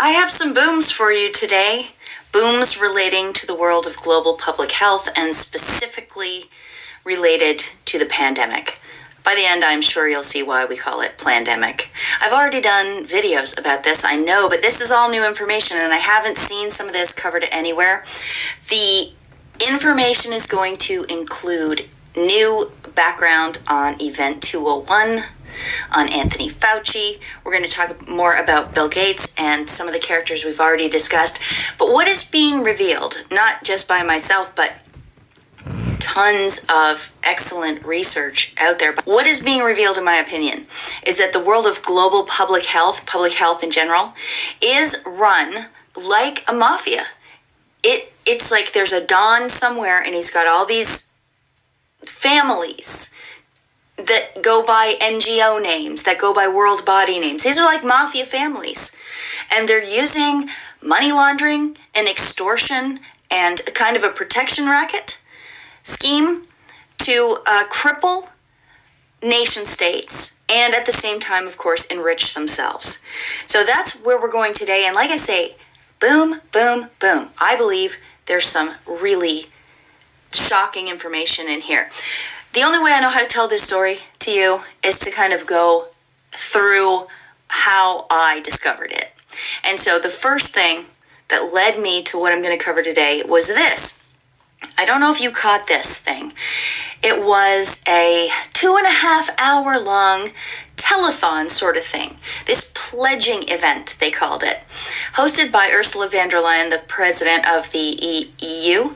I have some booms for you today. Booms relating to the world of global public health and specifically related to the pandemic. By the end, I'm sure you'll see why we call it plandemic. I've already done videos about this, I know, but this is all new information and I haven't seen some of this covered anywhere. The information is going to include new background on Event 201, on Anthony Fauci. We're going to talk more about Bill Gates and some of the characters we've already discussed. But what is being revealed, not just by myself, but tons of excellent research out there. But what is being revealed, in my opinion, is that the world of global public health in general, is run like a mafia. It's like there's a Don somewhere and he's got all these families that go by NGO names, that go by world body names. These are like mafia families. And they're using money laundering and extortion and a kind of a protection racket scheme to cripple nation states and at the same time, of course, enrich themselves. So that's where we're going today. And like I say, boom, boom, boom. I believe there's some really shocking information in here. The only way I know how to tell this story to you is to kind of go through how I discovered it. And so the first thing that led me to what I'm going to cover today was this. I don't know if you caught this thing. It was a 2.5 hour long telethon sort of thing. This pledging event, they called it, hosted by Ursula von der Leyen, the president of the EU.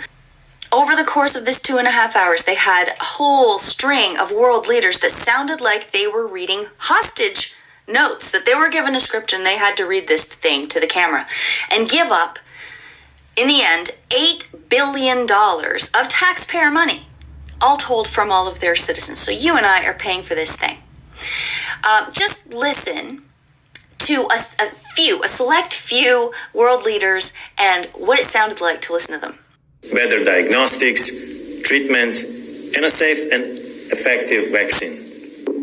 Over the course of this 2.5 hours, they had a whole string of world leaders that sounded like they were reading hostage notes, that they were given a script and they had to read this thing to the camera and give up, in the end, $8 billion of taxpayer money, all told from all of their citizens. So you and I are paying for this thing. Just listen to a select few world leaders and what it sounded like to listen to them. Better diagnostics, treatments, and a safe and effective vaccine.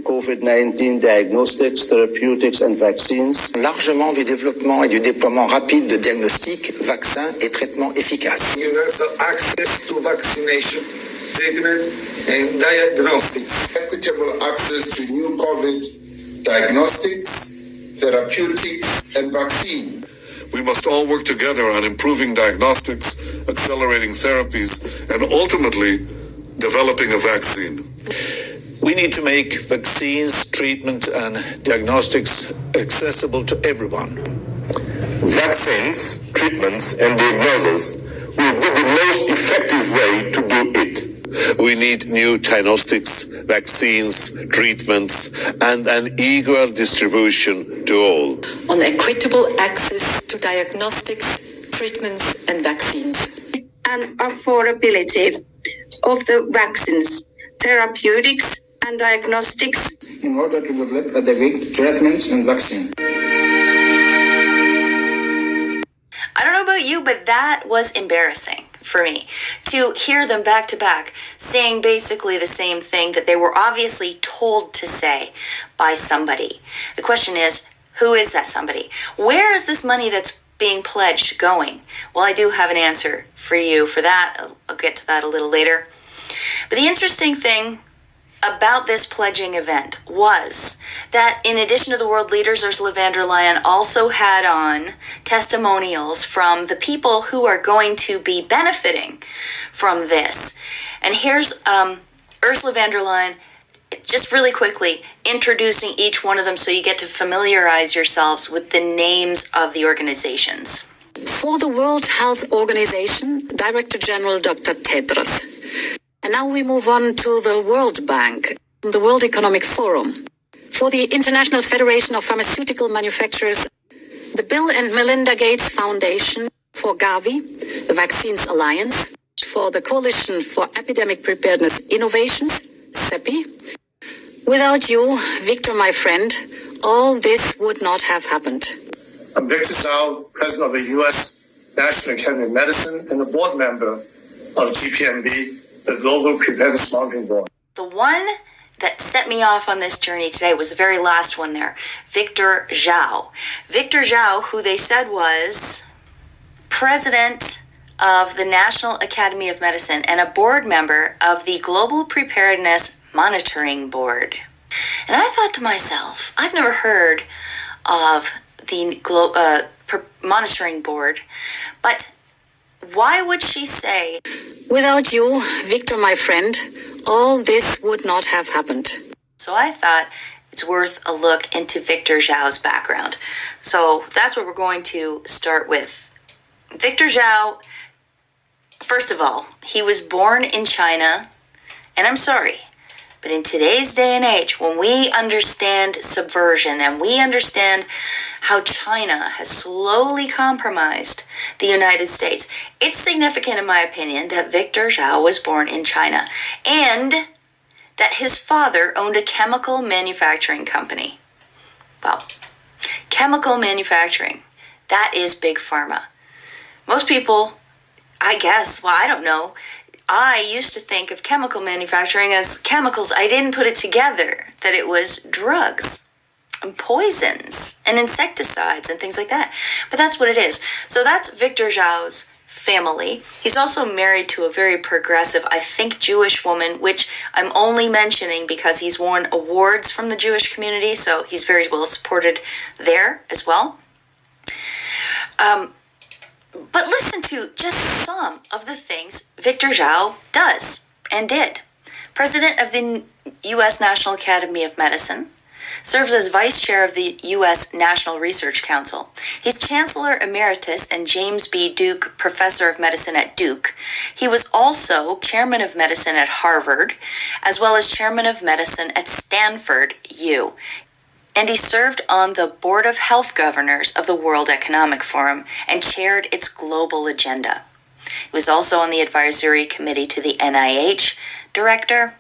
COVID-19 diagnostics, therapeutics and vaccines. Largement du développement et du déploiement rapide de diagnostics, vaccins et traitements efficaces. Universal access to vaccination, treatment and diagnostics. Equitable access to new COVID diagnostics, therapeutics and vaccine. We must all work together on improving diagnostics, accelerating therapies, and ultimately developing a vaccine. We need to make vaccines, treatment, and diagnostics accessible to everyone. Vaccines, treatments, and diagnosis will be the most effective way to do it. We need new diagnostics, vaccines, treatments, and an equal distribution to all. On equitable access to diagnostics, treatments, and vaccines. And affordability of the vaccines, therapeutics, and diagnostics in order to develop adequate treatments and vaccine. I don't know about you, but that was embarrassing for me to hear them back to back saying basically the same thing that they were obviously told to say by somebody. The question is, who is that somebody? Where is this money that's being pledged going? Well, I do have an answer for you for that. I'll get to that a little later. But the interesting thing about this pledging event was that in addition to the world leaders, Ursula von der Leyen also had on testimonials from the people who are going to be benefiting from this. And here's Ursula von der Leyen, just really quickly introducing each one of them so you get to familiarize yourselves with the names of the organizations. For the World Health Organization, Director General Dr. Tedros. And now we move on to the World Bank, the World Economic Forum. For the International Federation of Pharmaceutical Manufacturers, the Bill and Melinda Gates Foundation. For Gavi, the Vaccines Alliance. For the Coalition for Epidemic Preparedness Innovations, CEPI. Without you, Victor, my friend, all this would not have happened. I'm Victor Tsao, President of the U.S. National Academy of Medicine and a board member of GPMB, the Global Preparedness Monitoring Board. The one that set me off on this journey today was the very last one there, Victor Zhao. Victor Zhao, who they said was president of the National Academy of Medicine and a board member of the Global Preparedness Monitoring Board. And I thought to myself, I've never heard of the monitoring board, but why would she say, Without you, Victor, my friend, all this would not have happened. So I thought it's worth a look into Victor Zhao's background. So that's what we're going to start with. Victor Zhao, first of all, he was born in China, and I'm sorry, but in today's day and age, when we understand subversion and we understand how China has slowly compromised the United States, it's significant, in my opinion, that Victor Zhao was born in China and that his father owned a chemical manufacturing company. Well, chemical manufacturing, that is big pharma. Most people, I guess, well, I don't know, I used to think of chemical manufacturing as chemicals. I didn't put it together that it was drugs and poisons and insecticides and things like that. But that's what it is. So that's Victor Zhao's family. He's also married to a very progressive, I think, Jewish woman, which I'm only mentioning because he's won awards from the Jewish community, so he's very well supported there as well. But listen to just some of the things Victor Zhao does and did. President of the U.S. National Academy of Medicine, serves as vice chair of the U.S. National Research Council. He's Chancellor Emeritus and James B. Duke Professor of Medicine at Duke. He was also Chairman of Medicine at Harvard, as well as Chairman of Medicine at Stanford U. And he served on the Board of Health Governors of the World Economic Forum and chaired its global agenda. He was also on the advisory committee to the NIH director.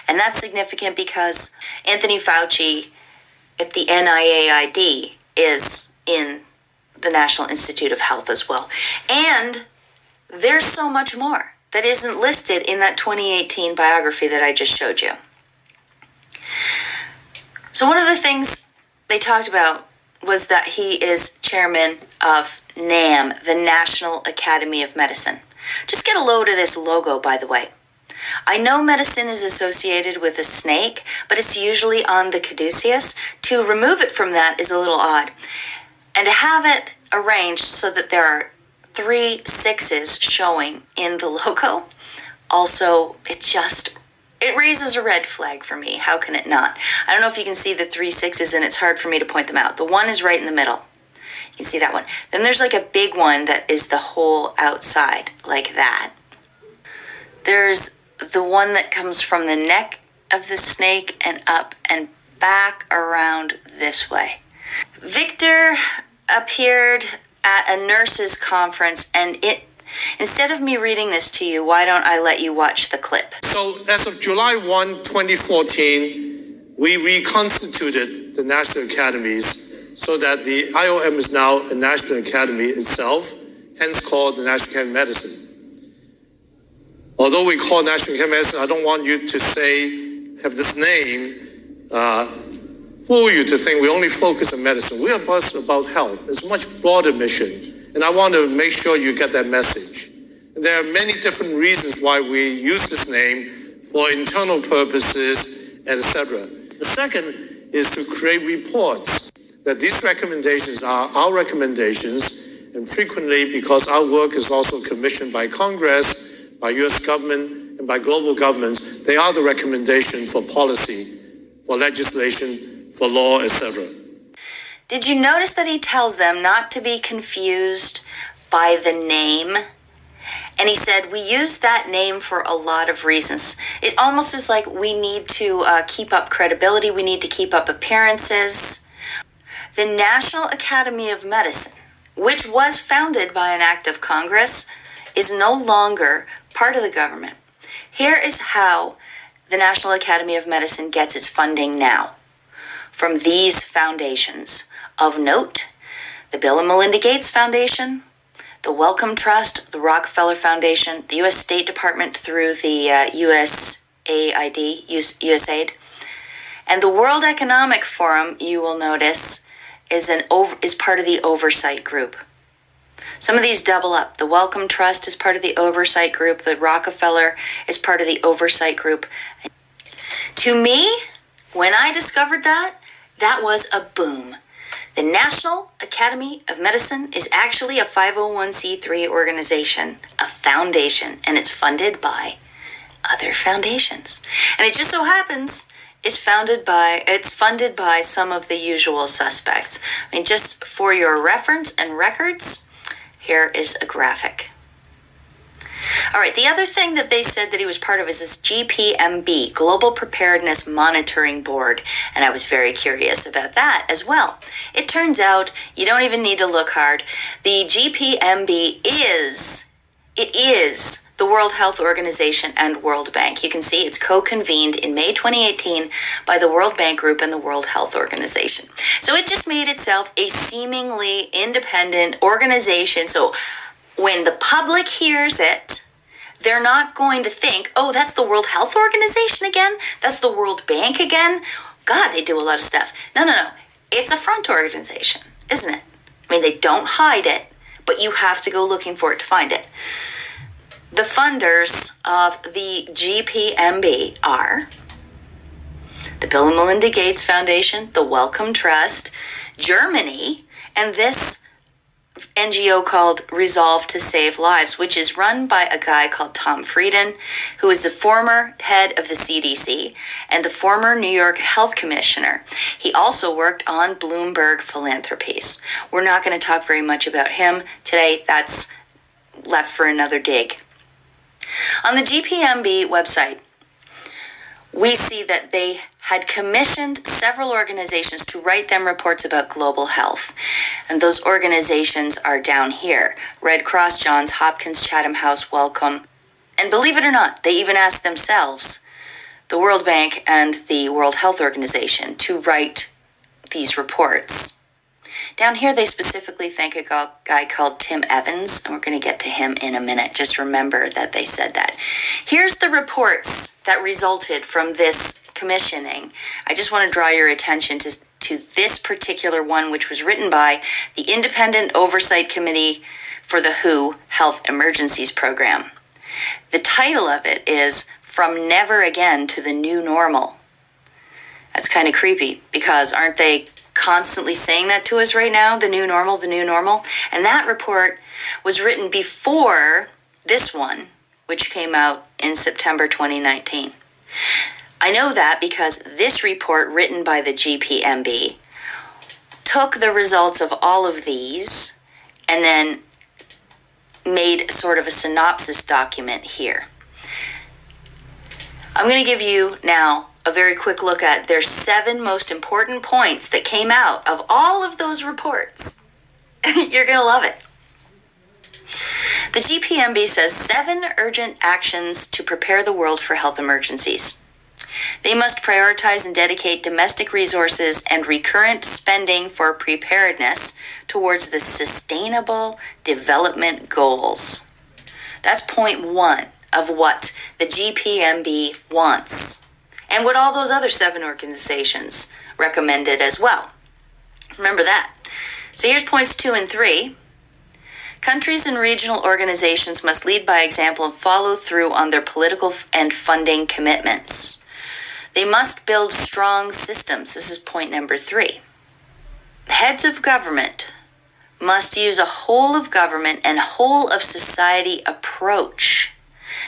And that's significant because Anthony Fauci at the NIAID is in the National Institute of Health as well. And there's so much more that isn't listed in that 2018 biography that I just showed you. So one of the things they talked about was that he is chairman of NAM, the National Academy of Medicine. Just get a load of this logo, by the way. I know medicine is associated with a snake, but it's usually on the caduceus. To remove it from that is a little odd. And to have it arranged so that there are 3 6s showing in the logo, also, it raises a red flag for me. How can it not? I don't know if you can see the 3 6s, and it's hard for me to point them out. The one is right in the middle. You can see that one. Then there's like a big one that is the whole outside, like that. There's the one that comes from the neck of the snake and up and back around this way. Victor appeared at a nurses' conference, and instead of me reading this to you, why don't I let you watch the clip? So as of July 1, 2014, we reconstituted the National Academies so that the IOM is now a National Academy itself, hence called the National Academy of Medicine. Although we call National Academy of Medicine, I don't want you to have this name fool you to think we only focus on medicine. We are about health. It's a much broader mission. And I want to make sure you get that message. And there are many different reasons why we use this name for internal purposes, etc. The second is to create reports that these recommendations are our recommendations, and frequently, because our work is also commissioned by Congress, by U.S. government, and by global governments, they are the recommendation for policy, for legislation, for law, etc. Did you notice that he tells them not to be confused by the name? And he said, we use that name for a lot of reasons. It almost is like we need to keep up credibility. We need to keep up appearances. The National Academy of Medicine, which was founded by an act of Congress, is no longer part of the government. Here is how the National Academy of Medicine gets its funding now. From these foundations. Of note, the Bill and Melinda Gates Foundation, the Wellcome Trust, the Rockefeller Foundation, the U.S. State Department through the USAID, And the World Economic Forum, you will notice, is part of the oversight group. Some of these double up. The Wellcome Trust is part of the oversight group. The Rockefeller is part of the oversight group. To me, when I discovered that was a boom. The National Academy of Medicine is actually a 501c3 organization, a foundation, and it's funded by other foundations. And it just so happens it's funded by some of the usual suspects. I mean, just for your reference and records, here is a graphic. All right, the other thing that they said that he was part of is this GPMB, Global Preparedness Monitoring Board, and I was very curious about that as well. It turns out you don't even need to look hard. The GPMB is the World Health Organization and World Bank. You can see it's co-convened in May 2018 by the World Bank Group and the World Health Organization. So it just made itself a seemingly independent organization. So when the public hears it, they're not going to think, oh, that's the World Health Organization again? That's the World Bank again? God, they do a lot of stuff. No. It's a front organization, isn't it? I mean, they don't hide it, but you have to go looking for it to find it. The funders of the GPMB are the Bill and Melinda Gates Foundation, the Wellcome Trust, Germany, and this NGO called Resolve to Save Lives, which is run by a guy called Tom Frieden, who is the former head of the CDC and the former New York Health Commissioner. He also worked on Bloomberg Philanthropies. We're not going to talk very much about him today. That's left for another dig. On the GPMB website, we see that they had commissioned several organizations to write them reports about global health. And those organizations are down here: Red Cross, Johns Hopkins, Chatham House, Wellcome. And believe it or not, they even asked themselves, the World Bank and the World Health Organization, to write these reports. Down here, they specifically thank a guy called Tim Evans, and we're going to get to him in a minute. Just remember that they said that. Here's the reports that resulted from this commissioning. I just want to draw your attention to this particular one, which was written by the Independent Oversight Committee for the WHO Health Emergencies Program. The title of it is From Never Again to the New Normal. That's kind of creepy, because aren't they constantly saying that to us right now? The new normal, the new normal. And that report was written before this one, which came out in September 2019. I know that because this report, written by the GPMB, took the results of all of these and then made sort of a synopsis document here. I'm going to give you now a very quick look at their 7 most important points that came out of all of those reports. You're going to love it. The GPMB says 7 urgent actions to prepare the world for health emergencies. They must prioritize and dedicate domestic resources and recurrent spending for preparedness towards the Sustainable Development Goals. That's point 1 of what the GPMB wants, and what all those other 7 organizations recommended as well. Remember that. So here's points 2 and 3. Countries and regional organizations must lead by example and follow through on their political and funding commitments. They must build strong systems. This is point number 3. Heads of government must use a whole of government and whole of society approach.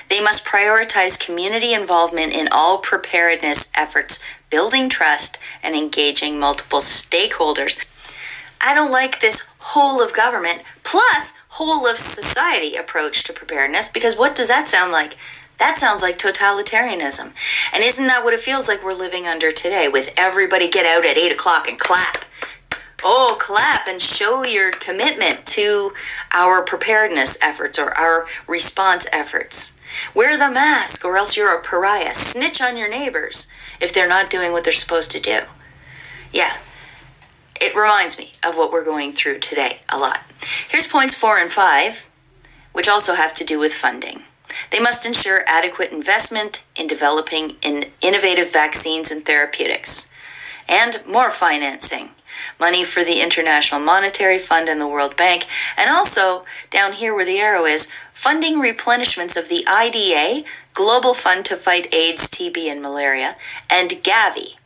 They must prioritize community involvement in all preparedness efforts, building trust and engaging multiple stakeholders. I don't like this whole of government plus whole of society approach to preparedness, because what does that sound like? That sounds like totalitarianism. And isn't that what it feels like we're living under today, with everybody get out at 8 o'clock and clap? Oh, clap and show your commitment to our preparedness efforts or our response efforts. Wear the mask or else you're a pariah. Snitch on your neighbors if they're not doing what they're supposed to do. Yeah, it reminds me of what we're going through today a lot. Here's points 4 and 5, which also have to do with funding. They must ensure adequate investment in developing innovative vaccines and therapeutics. and more financing. Money for the International Monetary Fund and the World Bank, and also, down here where the arrow is, funding replenishments of the IDA, Global Fund to Fight AIDS, TB, and Malaria, and Gavi.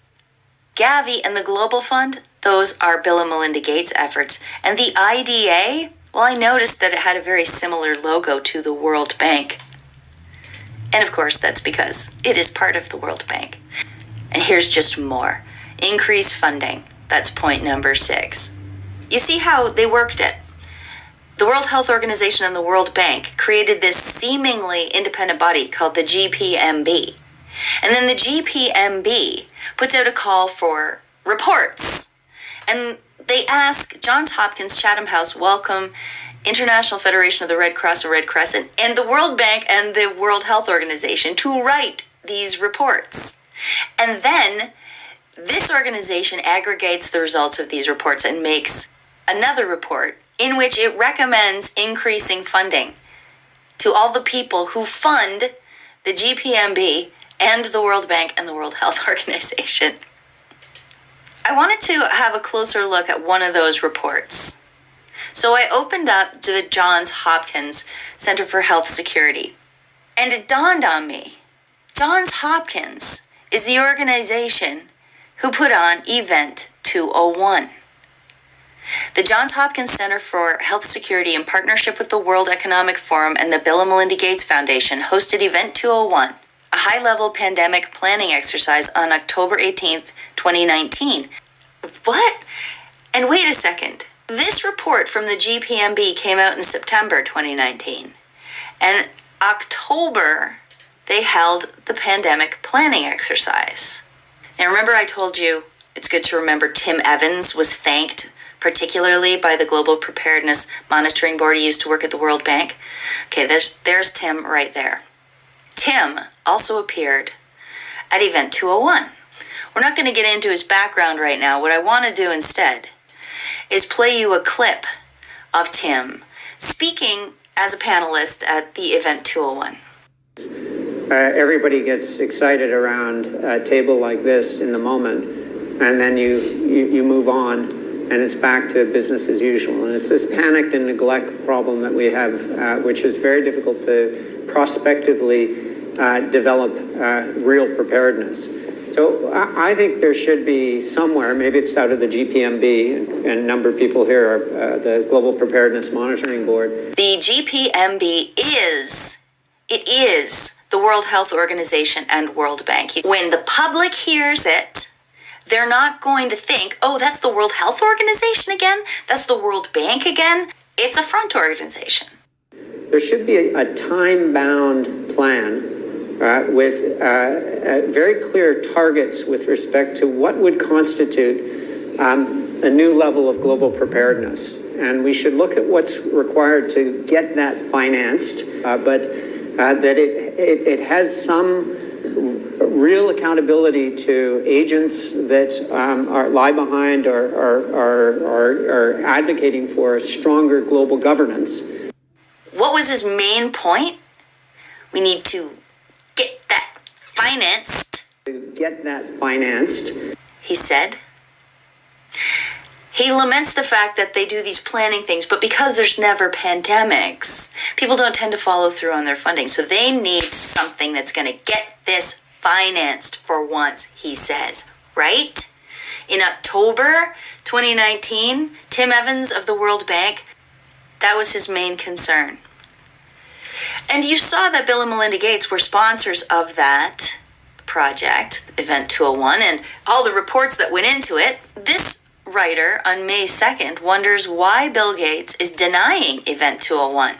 Gavi and the Global Fund, those are Bill and Melinda Gates efforts. And the IDA, well, I noticed that it had a very similar logo to the World Bank. And of course, that's because it is part of the World Bank. And here's just more. Increased funding. That's point number 6. You see how they worked it. The World Health Organization and the World Bank created this seemingly independent body called the GPMB. And then the GPMB puts out a call for reports. And they ask Johns Hopkins, Chatham House, Wellcome, International Federation of the Red Cross or Red Crescent, and the World Bank and the World Health Organization to write these reports. And then this organization aggregates the results of these reports and makes another report in which it recommends increasing funding to all the people who fund the GPMB and the World Bank and the World Health Organization. I wanted to have a closer look at one of those reports. So I opened up to the Johns Hopkins Center for Health Security, and it dawned on me, Johns Hopkins is the organization who put on Event 201. The Johns Hopkins Center for Health Security, in partnership with the World Economic Forum and the Bill and Melinda Gates Foundation, hosted Event 201, a high-level pandemic planning exercise on October 18th, 2019. What? And wait a second. This report from the GPMB came out in September 2019. And October, they held the pandemic planning exercise. Now remember I told you it's good to remember Tim Evans was thanked particularly by the Global Preparedness Monitoring Board he used to work at the World Bank? Okay, there's Tim right there. Tim also appeared at Event 201. We're not going to get into his background right now. What I want to do instead is play you a clip of Tim speaking as a panelist at the Event 201. Everybody gets excited around a table like this in the moment, and then you move on, and it's back to business as usual. And it's this panicked and neglect problem that we have, which is very difficult to prospectively develop real preparedness. So I think there should be somewhere, maybe it's out of the GPMB, and a number of people here are the Global Preparedness Monitoring Board. The GPMB is the World Health Organization and World Bank. When the public hears it, they're not going to think, oh, that's the World Health Organization again? That's the World Bank again? It's a front organization. There should be a time-bound plan with very clear targets with respect to what would constitute a new level of global preparedness. And we should look at what's required to get that financed, but that it has some real accountability to agents that lie behind or are advocating for stronger global governance. What was his main point? We need to get that financed. He said. He laments the fact that they do these planning things, but because there's never pandemics, people don't tend to follow through on their funding. So they need something that's going to get this financed for once, he says, right? In October 2019, Tim Evans of the World Bank, that was his main concern. And you saw that Bill and Melinda Gates were sponsors of that project, Event 201, and all the reports that went into it. This writer on May 2nd wonders why Bill Gates is denying Event 201.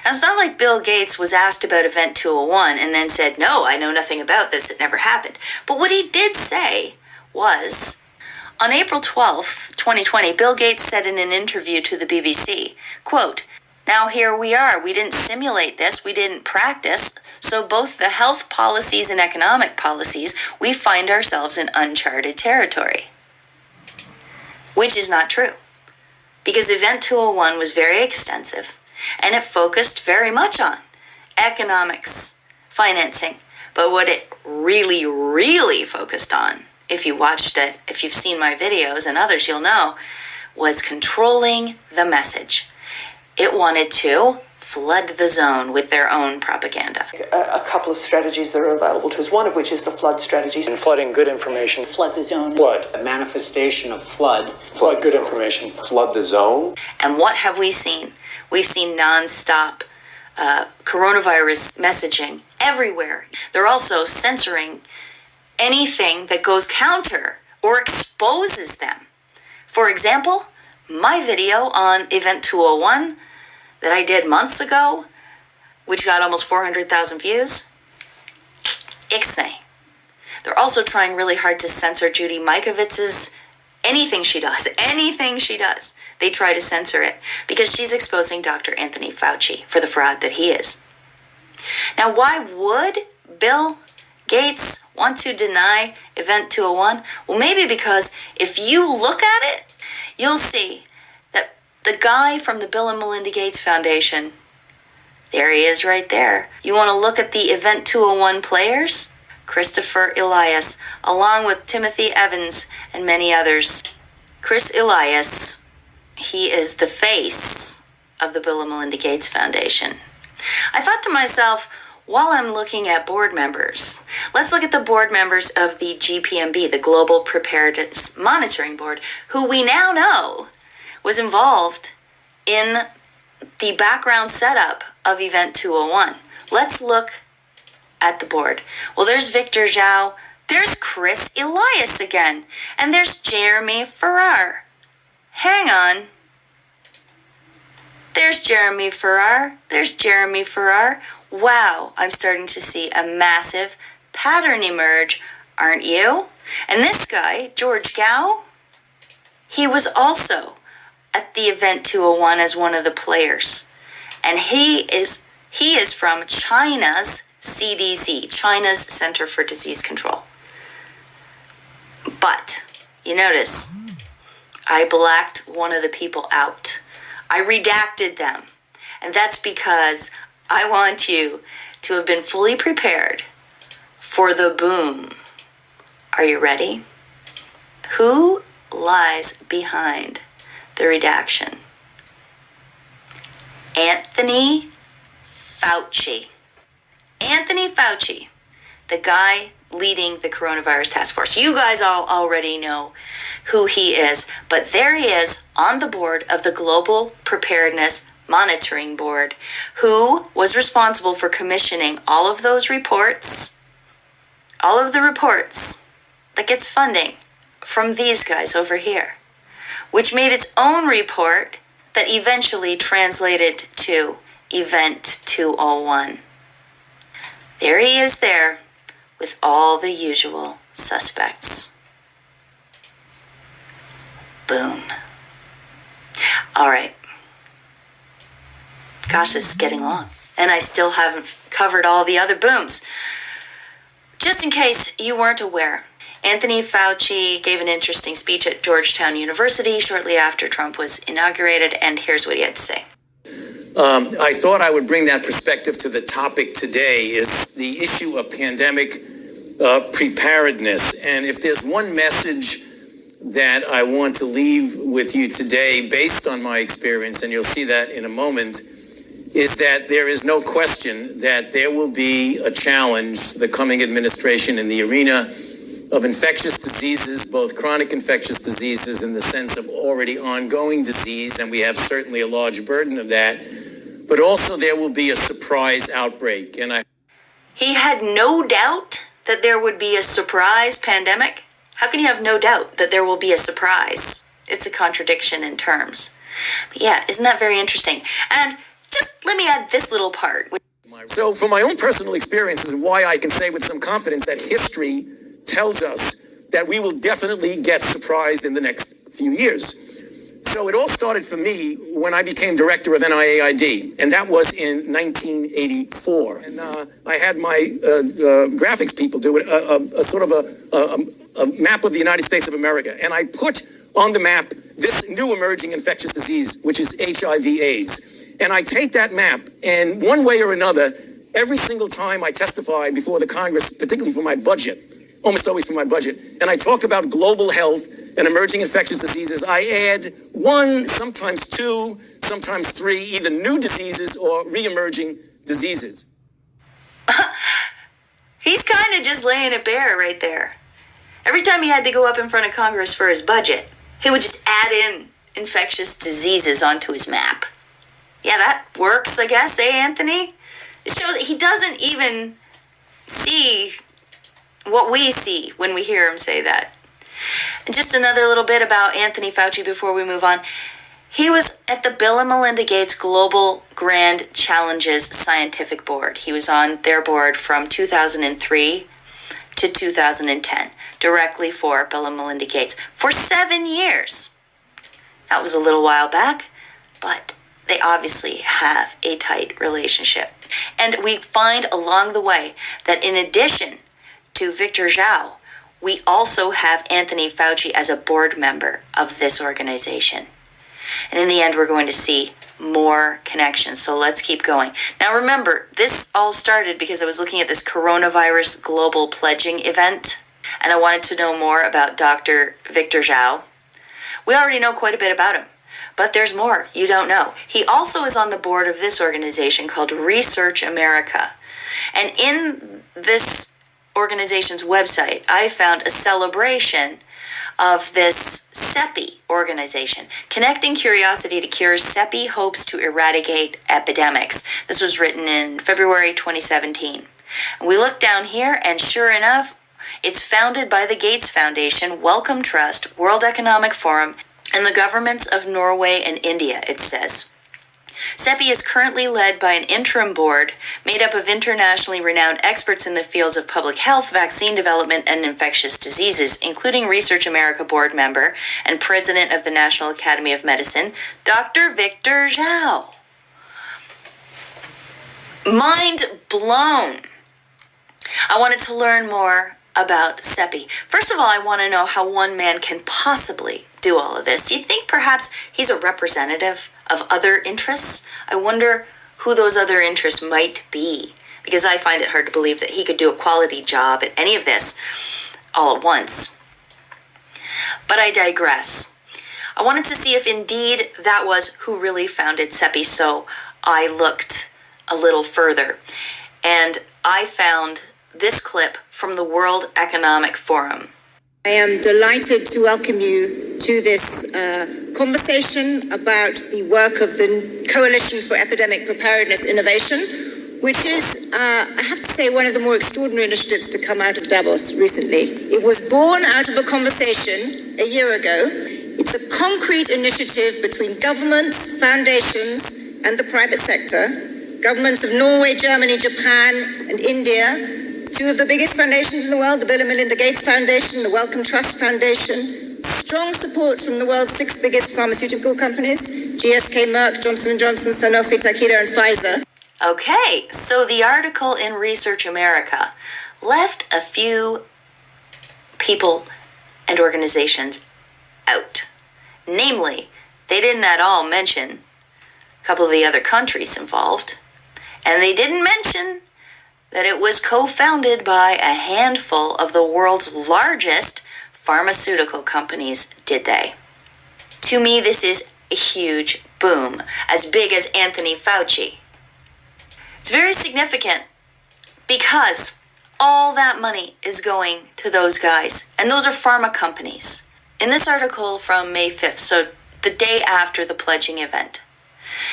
Now, it's not like Bill Gates was asked about Event 201 and then said, no, I know nothing about this, it never happened. But what he did say was, on April 12th, 2020, Bill Gates said in an interview to the BBC, quote, now here we are, we didn't simulate this, we didn't practice, so both the health policies and economic policies, we find ourselves in uncharted territory. Which is not true, because Event 201 was very extensive, and it focused very much on economics, financing, but what it really, really focused on if you watched it, if you've seen my videos and others, you'll know, was controlling the message. It wanted to flood the zone with their own propaganda. A couple of strategies that are available to us, one of which is the flood strategy. And flooding good information. Flood the zone. Flood. A manifestation of flood. Flood good information. Flood the zone. And what have we seen? We've seen nonstop coronavirus messaging everywhere. They're also censoring anything that goes counter or exposes them. For example, my video on Event 201 that I did months ago, which got almost 400,000 views, ixnay. They're also trying really hard to censor Judy Mikovits's anything she does. They try to censor it because she's exposing Dr. Anthony Fauci for the fraud that he is. Now, why would Bill Gates want to deny Event 201? Well, maybe because if you look at it, you'll see that the guy from the Bill and Melinda Gates Foundation, there he is right there. You want to look at the Event 201 players? Christopher Elias, along with Timothy Evans and many others. Chris Elias, he is the face of the Bill and Melinda Gates Foundation. I thought to myself, while I'm looking at board members, let's look at the board members of the GPMB, the Global Preparedness Monitoring Board, who we now know was involved in the background setup of Event 201. Let's look at the board. Well, there's Victor Zhao, there's Chris Elias again, and there's Jeremy Farrar. Hang on. There's Jeremy Farrar. Wow, I'm starting to see a massive pattern emerge, aren't you? And this guy, George Gao, he was also at the Event 201 as one of the players. And he is from China's CDC, China's Center for Disease Control. But, you notice, I blacked one of the people out. I redacted them. And that's because I want you to have been fully prepared for the boom. Are you ready? Who lies behind the redaction? Anthony Fauci. Anthony Fauci, the guy leading the coronavirus task force. You guys all already know who he is, but there he is on the board of the Global Preparedness Monitoring Board, who was responsible for commissioning all of those reports, all of the reports that gets funding from these guys over here, which made its own report that eventually translated to Event 201. There he is there with all the usual suspects. Boom. All right. Gosh, this is getting long. And I still haven't covered all the other booms. Just in case you weren't aware, Anthony Fauci gave an interesting speech at Georgetown University shortly after Trump was inaugurated, and here's what he had to say. I thought I would bring that perspective to the topic today, is the issue of pandemic preparedness. And if there's one message that I want to leave with you today, based on my experience, and you'll see that in a moment, is that there is no question that there will be a challenge to the coming administration in the arena of infectious diseases, both chronic infectious diseases in the sense of already ongoing disease, and we have certainly a large burden of that, but also there will be a surprise outbreak. And He had no doubt that there would be a surprise pandemic? How can you have no doubt that there will be a surprise? It's a contradiction in terms. But yeah, isn't that very interesting? And just let me add this little part. So from my own personal experiences, why I can say with some confidence that history tells us that we will definitely get surprised in the next few years. So it all started for me when I became director of NIAID, and that was in 1984. And I had my graphics people do it, a sort of a map of the United States of America. And I put on the map this new emerging infectious disease, which is HIV/AIDS. And I take that map, and one way or another, every single time I testify before the Congress, particularly for my budget, almost always for my budget, and I talk about global health and emerging infectious diseases, I add one, sometimes two, sometimes three, either new diseases or re-emerging diseases. He's kind of just laying it bare right there. Every time he had to go up in front of Congress for his budget, he would just add in infectious diseases onto his map. Yeah, that works, I guess, Anthony? It shows that he doesn't even see what we see when we hear him say that. And just another little bit about Anthony Fauci before we move on. He was at the Bill and Melinda Gates Global Grand Challenges Scientific Board. He was on their board from 2003 to 2010, directly for Bill and Melinda Gates, for 7 years. That was a little while back, but they obviously have a tight relationship. And we find along the way that in addition to Victor Zhao, we also have Anthony Fauci as a board member of this organization. And in the end, we're going to see more connections. So let's keep going. Now remember, this all started because I was looking at this coronavirus global pledging event, and I wanted to know more about Dr. Victor Zhao. We already know quite a bit about him, but there's more you don't know. He also is on the board of this organization called Research America. And in this organization's website, I found a celebration of this CEPI organization. Connecting Curiosity to Cures, CEPI hopes to eradicate epidemics. This was written in February 2017. And we look down here, and sure enough, it's founded by the Gates Foundation, Wellcome Trust, World Economic Forum, and the governments of Norway and India, it says. CEPI is currently led by an interim board made up of internationally renowned experts in the fields of public health, vaccine development, and infectious diseases, including Research America board member and president of the National Academy of Medicine, Dr. Victor Zhao. Mind blown. I wanted to learn more about CEPI. First of all, I want to know how one man can possibly do all of this. Do you think perhaps he's a representative of other interests? I wonder who those other interests might be, because I find it hard to believe that he could do a quality job at any of this all at once. But I digress. I wanted to see if indeed that was who really founded CEPI, so I looked a little further, and I found this clip from the World Economic Forum. I am delighted to welcome you to this conversation about the work of the Coalition for Epidemic Preparedness Innovation, which is, I have to say, one of the more extraordinary initiatives to come out of Davos recently. It was born out of a conversation a year ago. It's a concrete initiative between governments, foundations, and the private sector. Governments of Norway, Germany, Japan, and India. Two of the biggest foundations in the world, the Bill and Melinda Gates Foundation, the Wellcome Trust Foundation. Strong support from the world's 6 biggest pharmaceutical companies, GSK, Merck, Johnson & Johnson, Sanofi, Takeda, and Pfizer. Okay, so the article in Research America left a few people and organizations out. Namely, they didn't at all mention a couple of the other countries involved, and they didn't mention that it was co-founded by a handful of the world's largest pharmaceutical companies, did they? To me, this is a huge boom, as big as Anthony Fauci. It's very significant because all that money is going to those guys, and those are pharma companies. In this article from May 5th, so the day after the pledging event,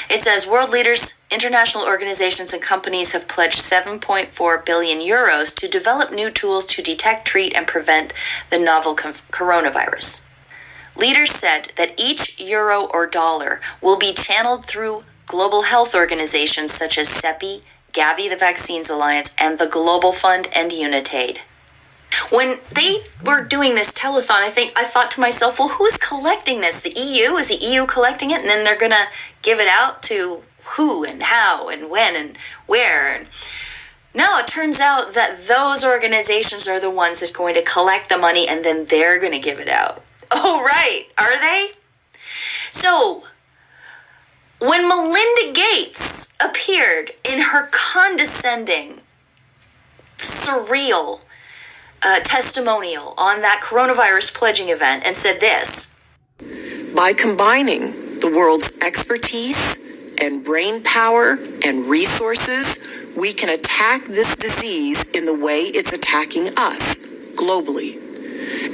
it says world leaders, international organizations, and companies have pledged 7.4 billion euros to develop new tools to detect, treat, and prevent the novel coronavirus. Leaders said that each euro or dollar will be channeled through global health organizations such as CEPI, Gavi, the Vaccines Alliance, and the Global Fund and UNITAID. When they were doing this telethon, I thought to myself, well, who's collecting this? The EU? Is the EU collecting it? And then they're going to give it out to who and how and when and where? And no, it turns out that those organizations are the ones that's going to collect the money, and then they're going to give it out. Oh, right. Are they? So, when Melinda Gates appeared in her condescending, surreal testimonial on that coronavirus pledging event and said this. By combining the world's expertise and brain power and resources, we can attack this disease in the way it's attacking us globally.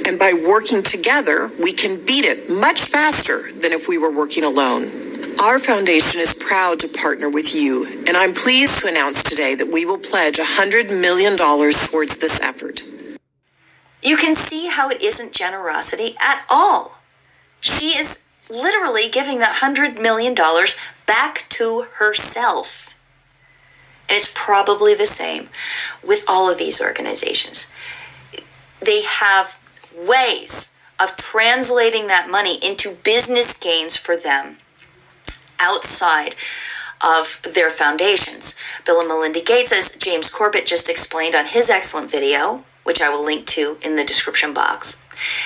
And by working together, we can beat it much faster than if we were working alone. Our foundation is proud to partner with you, and I'm pleased to announce today that we will pledge $100 million towards this effort. You can see how it isn't generosity at all. She is literally giving that $100 million back to herself. And it's probably the same with all of these organizations. They have ways of translating that money into business gains for them outside of their foundations. Bill and Melinda Gates, as James Corbett just explained on his excellent video, which I will link to in the description box.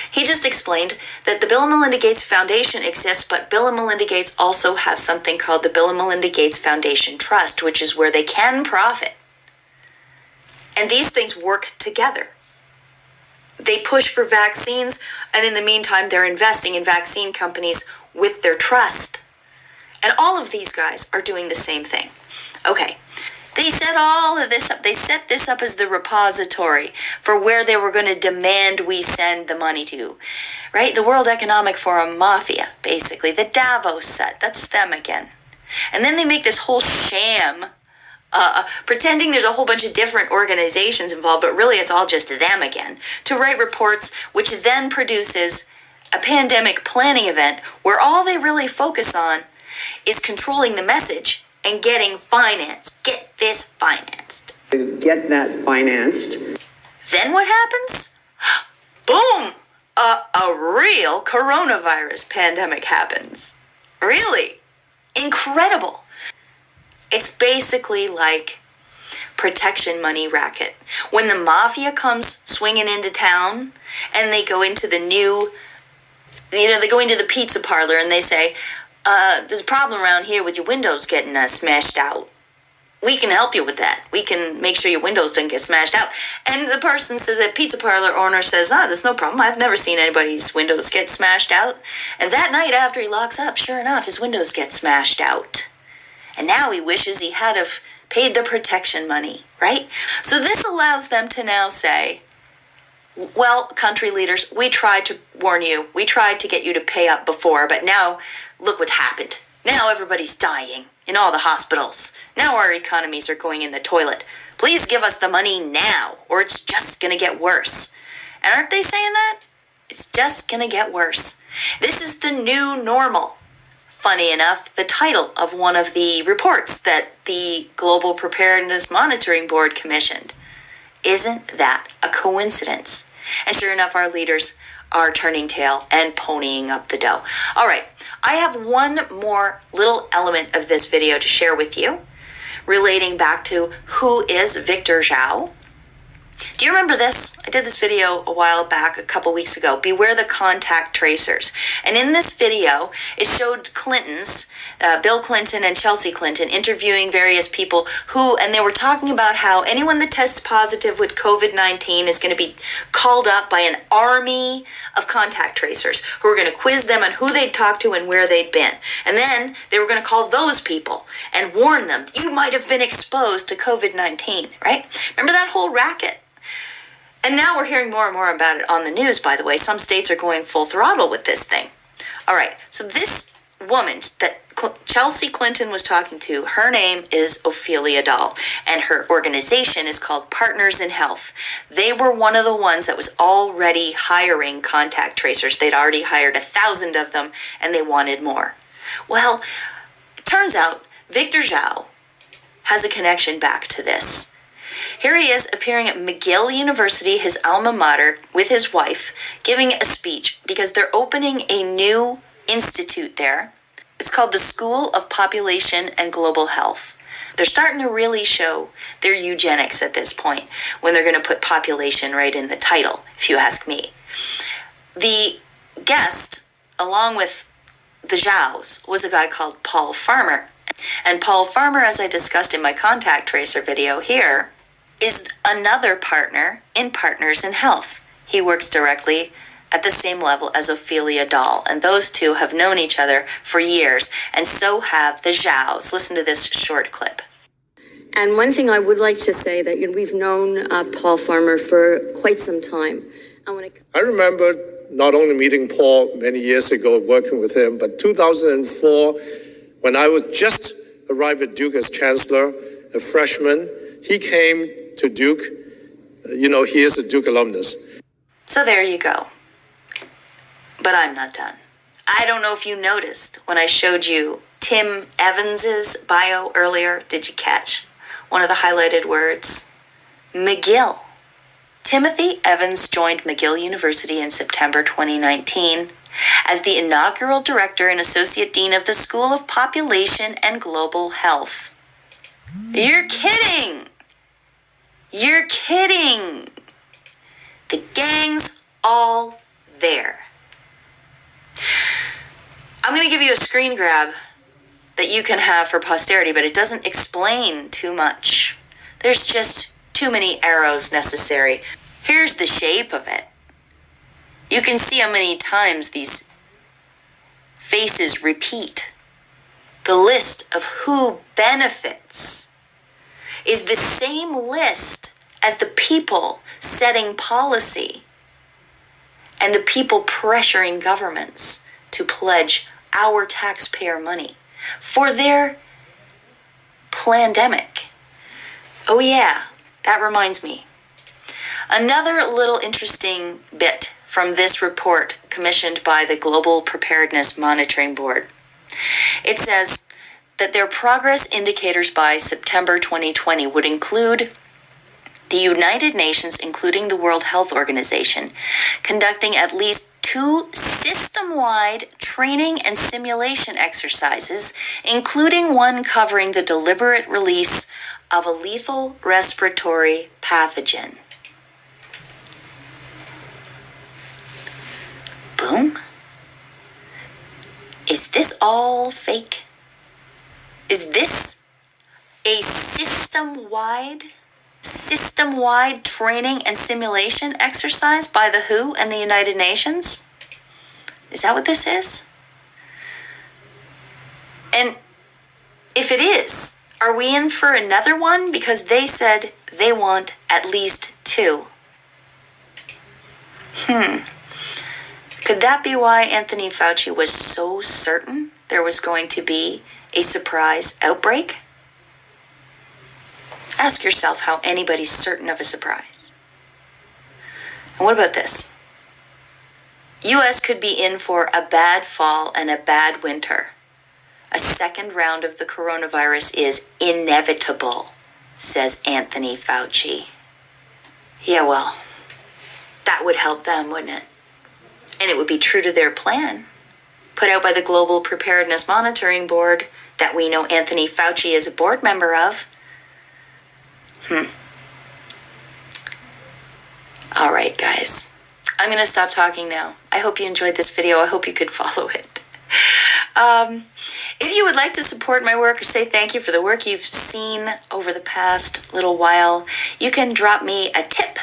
He just explained that the Bill and Melinda Gates Foundation exists, but Bill and Melinda Gates also have something called the Bill and Melinda Gates Foundation Trust, which is where they can profit. And these things work together. They push for vaccines, and in the meantime, they're investing in vaccine companies with their trust. And all of these guys are doing the same thing. Okay, they set all of this up. They set this up as the repository for where they were going to demand we send the money to, right? The World Economic Forum mafia, basically. The Davos set, that's them again. And then they make this whole sham, pretending there's a whole bunch of different organizations involved, but really it's all just them again, to write reports, which then produces a pandemic planning event where all they really focus on is controlling the message and getting financed. Get this financed. Get that financed. Then what happens? Boom! A real coronavirus pandemic happens. Really? Incredible. It's basically like protection money racket. When the mafia comes swinging into town and they go into the new, they go into the pizza parlor and they say, there's a problem around here with your windows getting smashed out. We can help you with that. We can make sure your windows don't get smashed out. And the person says, the pizza parlor owner says, there's no problem. I've never seen anybody's windows get smashed out. And that night after he locks up, sure enough, his windows get smashed out. And now he wishes he had have paid the protection money, right? So this allows them to now say, well, country leaders, we tried to warn you. We tried to get you to pay up before, but now look what's happened. Now everybody's dying in all the hospitals. Now our economies are going in the toilet. Please give us the money now, or it's just going to get worse. And aren't they saying that? It's just going to get worse. This is the new normal. Funny enough, the title of one of the reports that the Global Preparedness Monitoring Board commissioned. Isn't that a coincidence? And sure enough, our leaders are turning tail and ponying up the dough. All right, I have one more little element of this video to share with you relating back to who is Victor Zhao. Do you remember this? I did this video a while back, a couple weeks ago. Beware the contact tracers. And in this video, it showed Bill Clinton and Chelsea Clinton interviewing various people and they were talking about how anyone that tests positive with COVID-19 is going to be called up by an army of contact tracers who are going to quiz them on who they'd talked to and where they'd been. And then they were going to call those people and warn them, you might have been exposed to COVID-19, right? Remember that whole racket? And now we're hearing more and more about it on the news, by the way. Some states are going full throttle with this thing. All right, so this woman that Chelsea Clinton was talking to, her name is Ophelia Dahl, and her organization is called Partners in Health. They were one of the ones that was already hiring contact tracers. They'd already hired 1,000 of them, and they wanted more. Well, it turns out Victor Zhao has a connection back to this. Here he is appearing at McGill University, his alma mater, with his wife, giving a speech because they're opening a new institute there. It's called the School of Population and Global Health. They're starting to really show their eugenics at this point when they're going to put population right in the title, if you ask me. The guest, along with the Zhaos, was a guy called Paul Farmer. And Paul Farmer, as I discussed in my contact tracer video here, is another partner in Partners in Health. He works directly at the same level as Ophelia Dahl, and those two have known each other for years, and so have the Zhaos. Listen to this short clip. And one thing I would like to say that we've known Paul Farmer for quite some time. I remember not only meeting Paul many years ago, working with him, but 2004, when I was just arrived at Duke as chancellor, a freshman, he came to Duke. He is a Duke alumnus. So there you go. But I'm not done. I don't know if you noticed when I showed you Tim Evans's bio earlier. Did you catch one of the highlighted words? McGill. Timothy Evans joined McGill University in September 2019 as the inaugural director and associate dean of the School of Population and Global Health. You're kidding! You're kidding! The gang's all there. I'm going to give you a screen grab that you can have for posterity, but it doesn't explain too much. There's just too many arrows necessary. Here's the shape of it. You can see how many times these faces repeat. The list of who benefits is the same list as the people setting policy and the people pressuring governments to pledge our taxpayer money for their plandemic. Oh yeah, that reminds me. Another little interesting bit from this report commissioned by the Global Preparedness Monitoring Board. It says that their progress indicators by September 2020 would include the United Nations, including the World Health Organization, conducting at least 2 system-wide training and simulation exercises, including one covering the deliberate release of a lethal respiratory pathogen. Boom? Is this all fake? Is this a system-wide training and simulation exercise by the WHO and the United Nations? Is that what this is? And if it is, are we in for another one? Because they said they want at least 2. Could that be why Anthony Fauci was so certain there was going to be a surprise outbreak? Ask yourself how anybody's certain of a surprise. And what about this? U.S. could be in for a bad fall and a bad winter. A second round of the coronavirus is inevitable, says Anthony Fauci. Yeah, well, that would help them, wouldn't it? And it would be true to their plan, put out by the Global Preparedness Monitoring Board that we know Anthony Fauci is a board member of. All right, guys. I'm going to stop talking now. I hope you enjoyed this video. I hope you could follow it. If you would like to support my work or say thank you for the work you've seen over the past little while, you can drop me a tip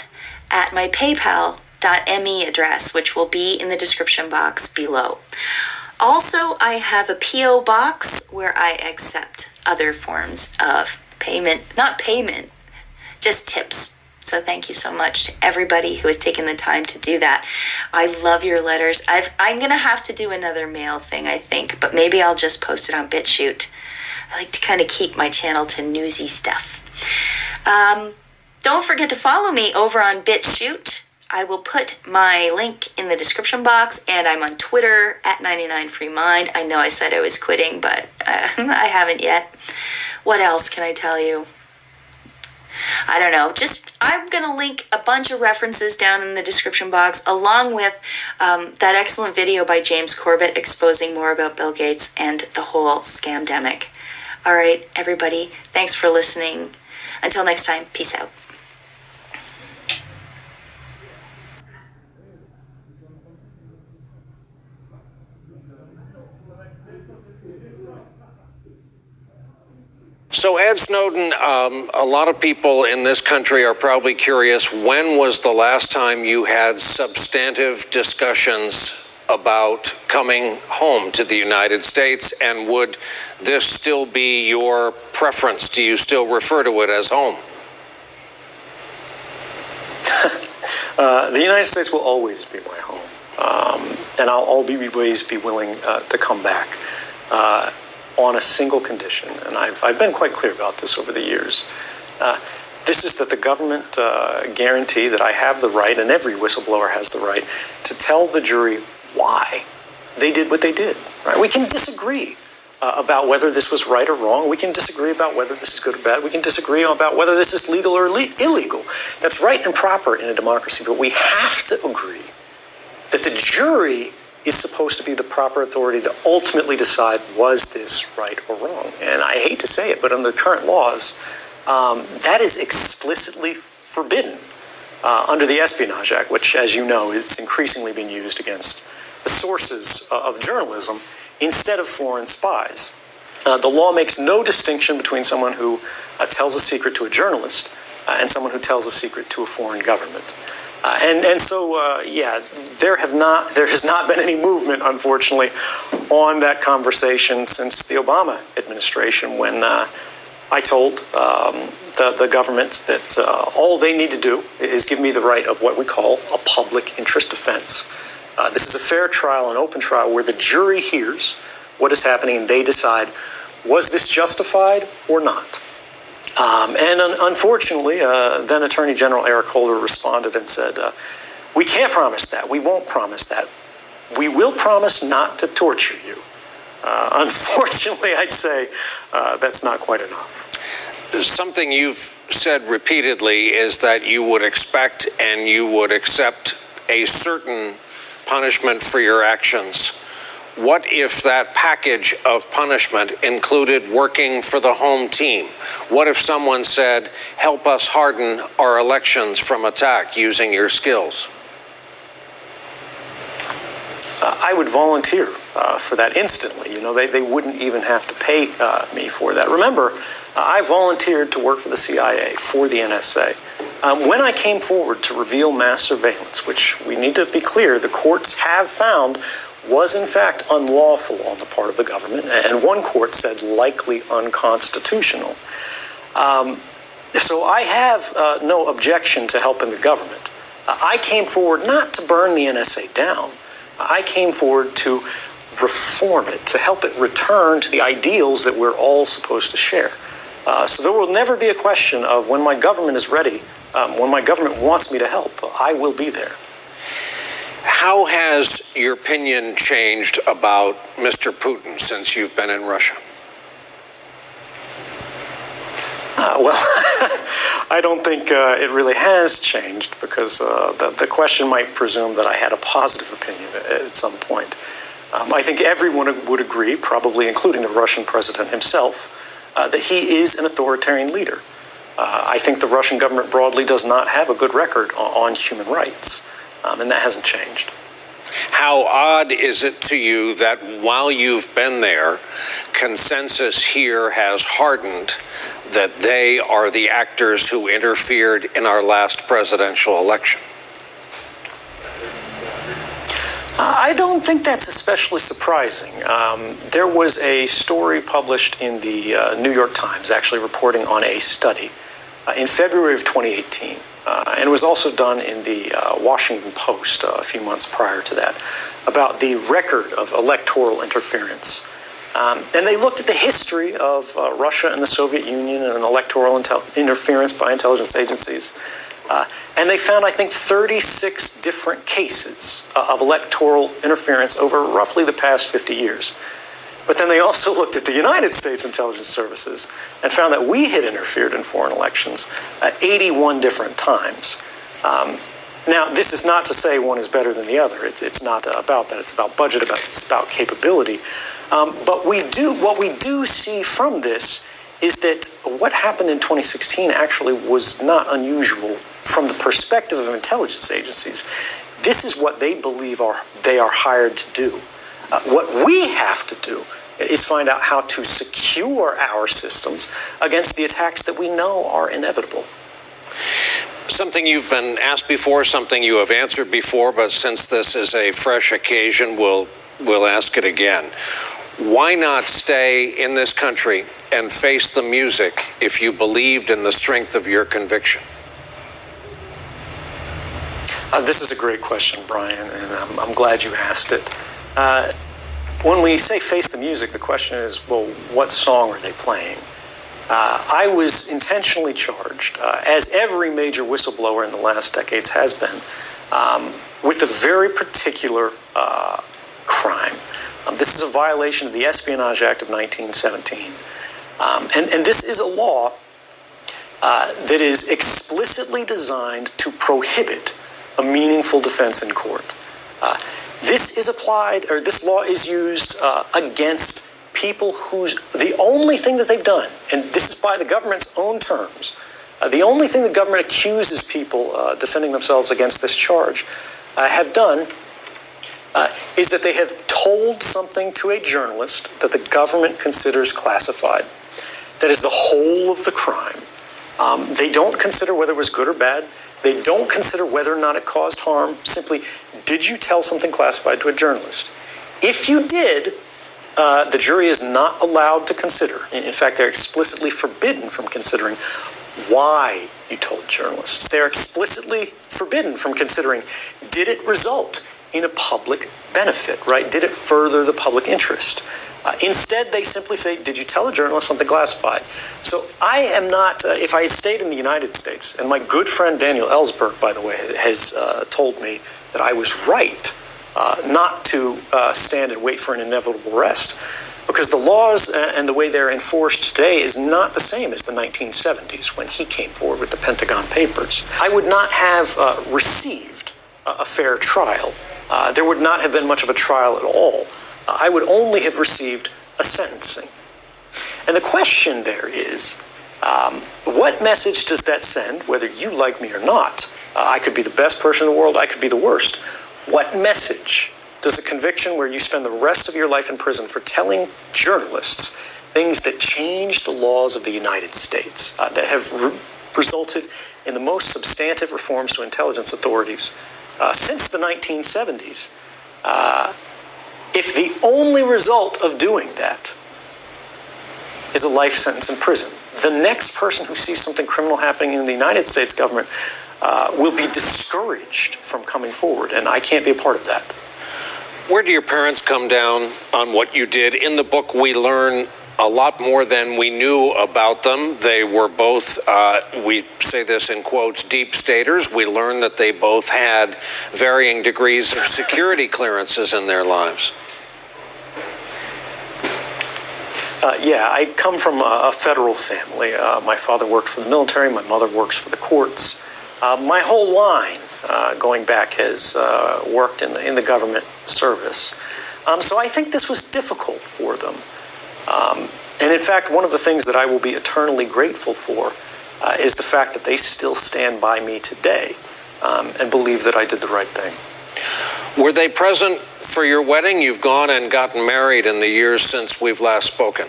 at my PayPal.me address, which will be in the description box below. Also, I have a P.O. box where I accept other forms of payment, not payment, just tips. So thank you so much to everybody who has taken the time to do that. I love your letters. I'm going to have to do another mail thing, I think, but maybe I'll just post it on BitChute. I like to kind of keep my channel to newsy stuff. Don't forget to follow me over on BitChute. I will put my link in the description box, and I'm on Twitter at 99freemind. I know I said I was quitting, but I haven't yet. What else can I tell you? I don't know. I'm going to link a bunch of references down in the description box, along with that excellent video by James Corbett exposing more about Bill Gates and the whole scamdemic. All right, everybody, thanks for listening. Until next time, peace out. So, Ed Snowden, a lot of people in this country are probably curious, when was the last time you had substantive discussions about coming home to the United States, and would this still be your preference? Do you still refer to it as home? The United States will always be my home, and I'll always be willing to come back on a single condition, and I've been quite clear about this over the years. This is that the government guarantee that I have the right, and every whistleblower has the right, to tell the jury why they did what they did. Right? We can disagree about whether this was right or wrong. We can disagree about whether this is good or bad. We can disagree about whether this is legal or illegal. That's right and proper in a democracy, but we have to agree that the jury is supposed to be the proper authority to ultimately decide, was this right or wrong? And I hate to say it, but under the current laws, that is explicitly forbidden under the Espionage Act, which, as you know, it's increasingly being used against the sources of journalism instead of foreign spies. The law makes no distinction between someone who tells a secret to a journalist and someone who tells a secret to a foreign government. So there has not been any movement, unfortunately, on that conversation since the Obama administration, when I told the government that all they need to do is give me the right of what we call a public interest defense. This is a fair trial, an open trial, where the jury hears what is happening and they decide, was this justified or not? Unfortunately, then Attorney General Eric Holder responded and said, we can't promise that. We won't promise that. We will promise not to torture you. Unfortunately, I'd say that's not quite enough. Something you've said repeatedly is that you would expect and you would accept a certain punishment for your actions. What if that package of punishment included working for the home team? What if someone said, help us harden our elections from attack using your skills? I would volunteer for that instantly. You know, they wouldn't even have to pay me for that. Remember, I volunteered to work for the CIA, for the NSA. When I came forward to reveal mass surveillance, which we need to be clear, the courts have found was in fact unlawful on the part of the government, and one court said likely unconstitutional. So I have no objection to helping the government. I came forward not to burn the NSA down. I came forward to reform it, to help it return to the ideals that we're all supposed to share. So there will never be a question of when my government is ready, when my government wants me to help, I will be there. How has your opinion changed about Mr. Putin since you've been in Russia? Well, I don't think it really has changed, because the question might presume that I had a positive opinion at some point. I think everyone would agree, probably including the Russian president himself, that he is an authoritarian leader. I think the Russian government broadly does not have a good record on human rights, and that hasn't changed. How odd is it to you that while you've been there, consensus here has hardened that they are the actors who interfered in our last presidential election? I don't think that's especially surprising. There was a story published in the New York Times, actually reporting on a study in February of 2018. And it was also done in the Washington Post a few months prior to that, about the record of electoral interference. And they looked at the history of Russia and the Soviet Union and electoral interference by intelligence agencies. And they found, I think, 36 different cases of electoral interference over roughly the past 50 years. But then they also looked at the United States intelligence services and found that we had interfered in foreign elections 81 different times. Now, this is not to say one is better than the other. It's not about that. It's about budget, it's about capability. But what we do see from this is that what happened in 2016 actually was not unusual from the perspective of intelligence agencies. This is what they believe they are hired to do. What we have to do is find out how to secure our systems against the attacks that we know are inevitable. Something you've been asked before, something you have answered before, but since this is a fresh occasion, we'll ask it again. Why not stay in this country and face the music if you believed in the strength of your conviction? This is a great question, Brian, and I'm glad you asked it. When we say face the music, the question is, well, what song are they playing? I was intentionally charged, as every major whistleblower in the last decades has been, with a very particular crime. This is a violation of the Espionage Act of 1917. And this is a law that is explicitly designed to prohibit a meaningful defense in court. This law is used against people the only thing that they've done, and this is by the government's own terms, the only thing the government accuses people defending themselves against this charge have done is that they have told something to a journalist that the government considers classified. That is the whole of the crime. They don't consider whether it was good or bad. They don't consider whether or not it caused harm. Simply, did you tell something classified to a journalist? If you did, the jury is not allowed to consider. In fact, they're explicitly forbidden from considering why you told journalists. They're explicitly forbidden from considering, did it result in a public benefit, right? Did it further the public interest? Instead, they simply say, did you tell a journalist something classified? So I am not, if I had stayed in the United States, and my good friend Daniel Ellsberg, by the way, has told me that I was right not to stand and wait for an inevitable arrest, because the laws and the way they're enforced today is not the same as the 1970s when he came forward with the Pentagon Papers. I would not have received a fair trial. There would not have been much of a trial at all. I would only have received a sentencing. And the question there is, what message does that send, whether you like me or not? I could be the best person in the world, I could be the worst. What message does the conviction where you spend the rest of your life in prison for telling journalists things that change the laws of the United States, that have resulted in the most substantive reforms to intelligence authorities since the 1970s, if the only result of doing that is a life sentence in prison, the next person who sees something criminal happening in the United States government will be discouraged from coming forward, and I can't be a part of that. Where do your parents come down on what you did? In the book, we learn a lot more than we knew about them. They were both, we say this in quotes, deep staters. We learned that they both had varying degrees of security clearances in their lives. Yeah, I come from a federal family. My father worked for the military. My mother works for the courts. My whole line, going back, has worked in the government service. So I think this was difficult for them. And in fact, one of the things that I will be eternally grateful for is the fact that they still stand by me today and believe that I did the right thing. Were they present for your wedding? You've gone and gotten married in the years since we've last spoken.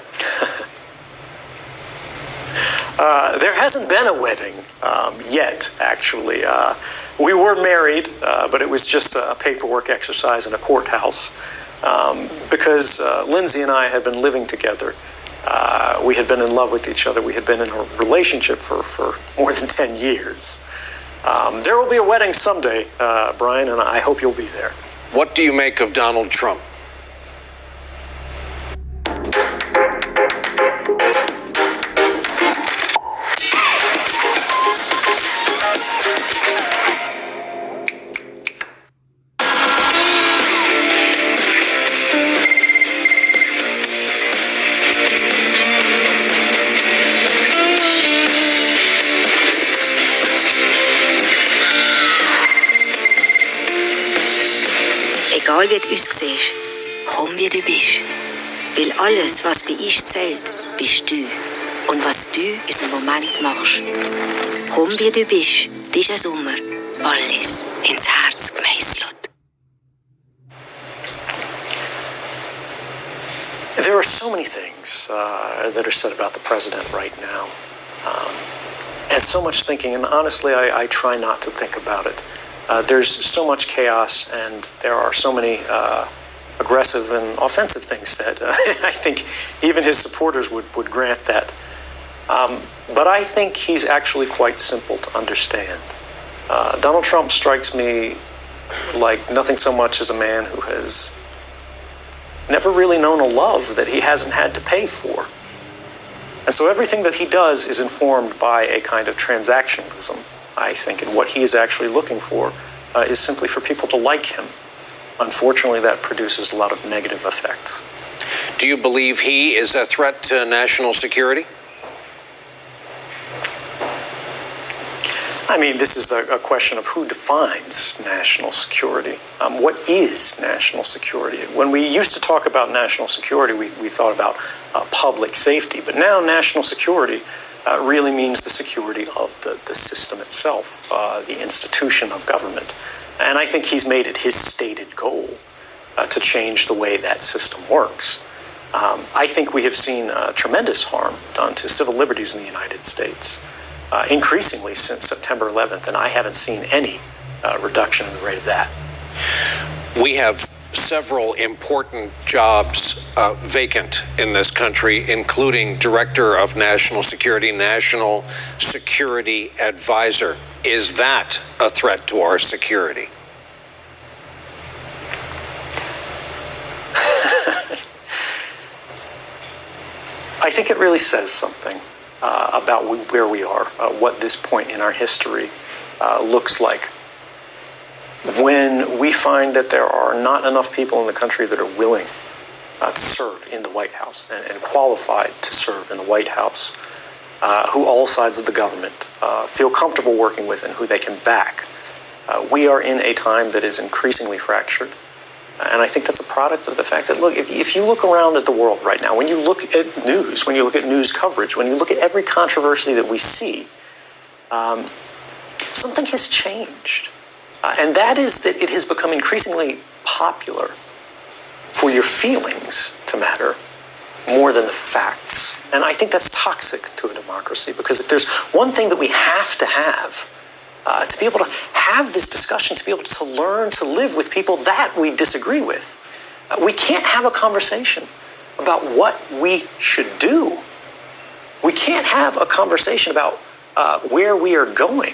There hasn't been a wedding yet, actually. We were married, but it was just a paperwork exercise in a courthouse because Lindsay and I had been living together. We had been in love with each other. We had been in a relationship for more than 10 years. There will be a wedding someday, Brian, and I hope you'll be there. What do you make of Donald Trump? Egal wie du uns siehst, komm wie du bist. Weil alles, was bei uns zählt, bist du. Und was du in diesem Moment machst. Komm wie du bist, dieser Sommer, alles ins Herz gemeißelt. There are are so many things that are said about the president right now. And so much thinking, and honestly, I try not to think about it. There's so much chaos, and there are so many aggressive and offensive things said. I think even his supporters would grant that. But I think he's actually quite simple to understand. Donald Trump strikes me like nothing so much as a man who has never really known a love that he hasn't had to pay for. And so everything that he does is informed by a kind of transactionalism, I think, and what he is actually looking for is simply for people to like him. Unfortunately, that produces a lot of negative effects. Do you believe he is a threat to national security? I mean, this is a question of who defines national security. What is national security? When we used to talk about national security, we thought about public safety. But now national security really means the security of the system itself, the institution of government. And I think he's made it his stated goal to change the way that system works. I think we have seen tremendous harm done to civil liberties in the United States. Increasingly since September 11th, and I haven't seen any reduction in the rate of that. We have several important jobs vacant in this country, including Director of National Security, National Security Advisor. Is that a threat to our security? I think it really says something about where we are, what this point in our history looks like. When we find that there are not enough people in the country that are willing to serve in the White House and qualified to serve in the White House, who all sides of the government feel comfortable working with and who they can back, we are in a time that is increasingly fractured. And I think that's a product of the fact that, look, if you look around at the world right now, when you look at news, when you look at news coverage, when you look at every controversy that we see, something has changed. And that is that it has become increasingly popular for your feelings to matter more than the facts. And I think that's toxic to a democracy, because if there's one thing that we have to be able to have this discussion, to be able to learn to live with people that we disagree with. We can't have a conversation about what we should do. We can't have a conversation about where we are going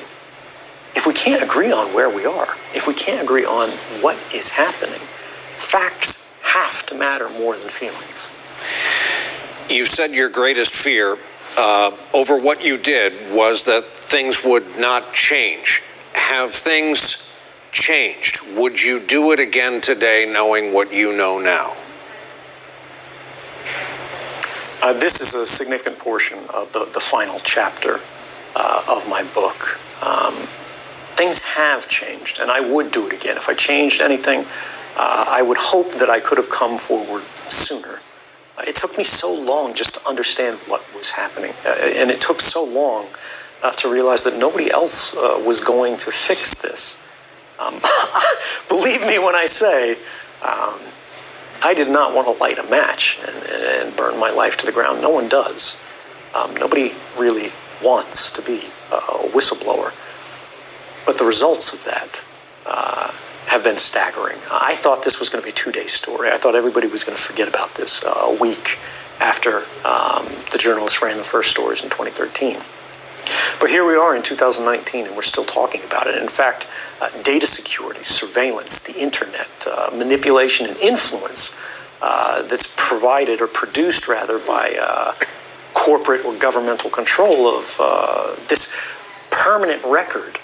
if we can't agree on where we are, if we can't agree on what is happening. Facts have to matter more than feelings. You said your greatest fear over what you did was that things would not change. Have things changed? Would you do it again today knowing what you know now? This is a significant portion of the final chapter of my book. Things have changed, and I would do it again. If I changed anything, I would hope that I could have come forward sooner. It took me so long just to understand what was happening, and it took so long to realize that nobody else was going to fix this. Believe me when I say, I did not want to light a match and burn my life to the ground. No one does. Nobody really wants to be a whistleblower. But the results of that have been staggering. I thought this was going to be a two-day story. I thought everybody was going to forget about this a week after the journalists ran the first stories in 2013. But here we are in 2019, and we're still talking about it. In fact, data security, surveillance, the internet, manipulation and influence that's provided or produced, rather, by corporate or governmental control of this permanent record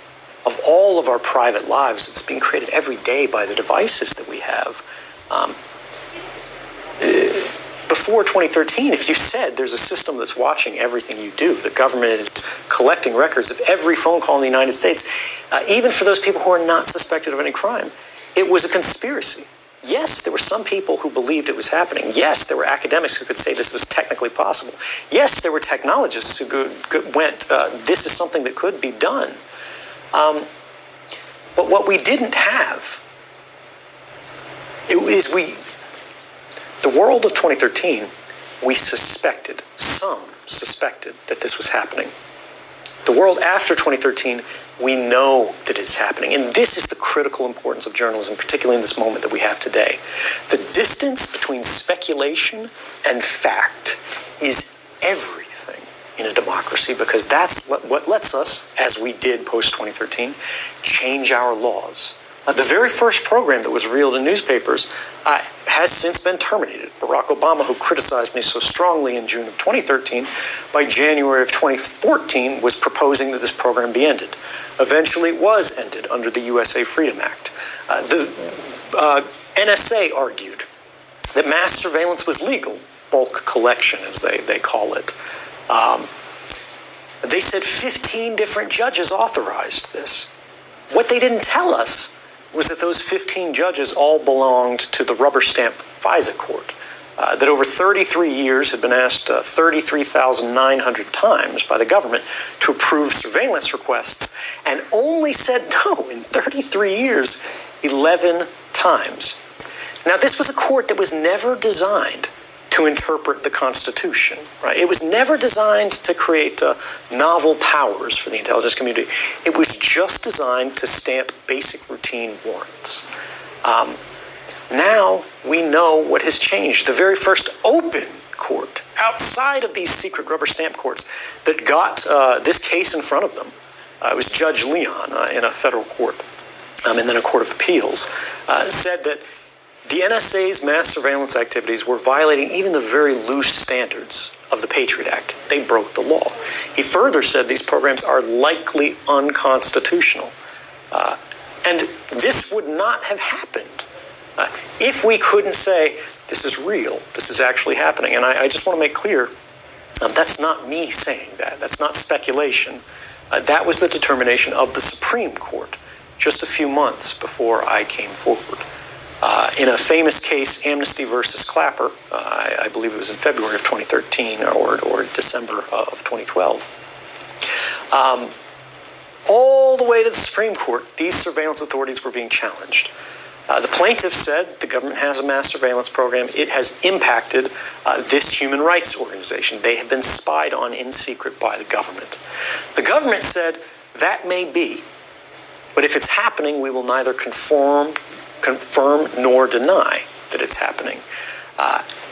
of all of our private lives that's being created every day by the devices that we have. Before 2013, if you said there's a system that's watching everything you do, the government is collecting records of every phone call in the United States, even for those people who are not suspected of any crime, it was a conspiracy. Yes, there were some people who believed it was happening. Yes, there were academics who could say this was technically possible. Yes, there were technologists who went, this is something that could be done. But what we didn't have is the world of 2013 some suspected that this was happening. The world after 2013, we know that it's happening. And this is the critical importance of journalism, particularly in this moment that we have today. The distance between speculation and fact is everything in a democracy, because that's what lets us, as we did post-2013, change our laws. The very first program that was revealed in newspapers has since been terminated. Barack Obama, who criticized me so strongly in June of 2013, by January of 2014 was proposing that this program be ended. Eventually it was ended under the USA Freedom Act. The NSA argued that mass surveillance was legal, bulk collection as they call it. They said 15 different judges authorized this. What they didn't tell us was that those 15 judges all belonged to the rubber stamp FISA court, that over 33 years had been asked 33,900 times by the government to approve surveillance requests, and only said no in 33 years 11 times. Now, this was a court that was never designed to interpret the Constitution, right? It was never designed to create novel powers for the intelligence community. It was just designed to stamp basic routine warrants. Now we know what has changed. The very first open court outside of these secret rubber stamp courts that got this case in front of them, it was Judge Leon in a federal court, and then a court of appeals, said that the NSA's mass surveillance activities were violating even the very loose standards of the Patriot Act. They broke the law. He further said these programs are likely unconstitutional. And this would not have happened if we couldn't say, this is real, this is actually happening. And I just want to make clear, that's not me saying that. That's not speculation. That was the determination of the Supreme Court just a few months before I came forward. In a famous case, Amnesty versus Clapper, I believe it was in February of 2013 or December of 2012, all the way to the Supreme Court, these surveillance authorities were being challenged. The plaintiffs said the government has a mass surveillance program. It has impacted this human rights organization. They have been spied on in secret by the government. The government said, that may be, but if it's happening, we will neither confirm nor deny that it's happening.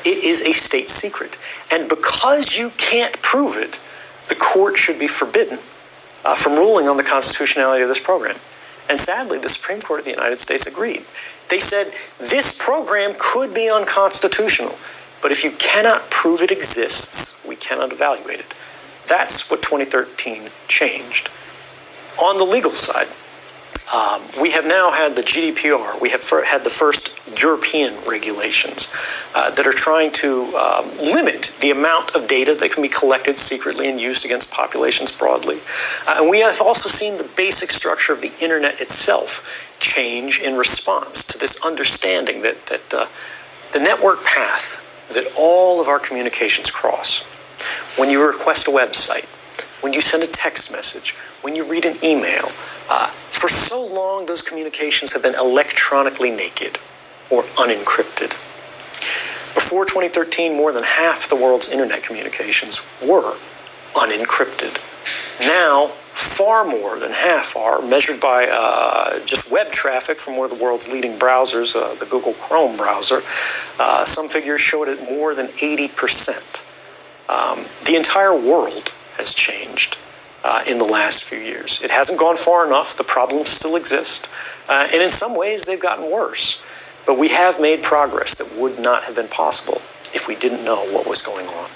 It is a state secret. And because you can't prove it, the court should be forbidden from ruling on the constitutionality of this program. And sadly, the Supreme Court of the United States agreed. They said this program could be unconstitutional, but if you cannot prove it exists, we cannot evaluate it. That's what 2013 changed. On the legal side, we have now had the GDPR. We have had the first European regulations that are trying to limit the amount of data that can be collected secretly and used against populations broadly. And we have also seen the basic structure of the internet itself change in response to this understanding that the network path that all of our communications cross, when you request a website, when you send a text message, when you read an email, for so long those communications have been electronically naked or unencrypted. Before 2013, more than half the world's internet communications were unencrypted. Now, far more than half are, measured by just web traffic from one of the world's leading browsers, the Google Chrome browser. Some figures show it at more than 80%. The entire world has changed in the last few years. It hasn't gone far enough. The problems still exist. And in some ways, they've gotten worse. But we have made progress that would not have been possible if we didn't know what was going on.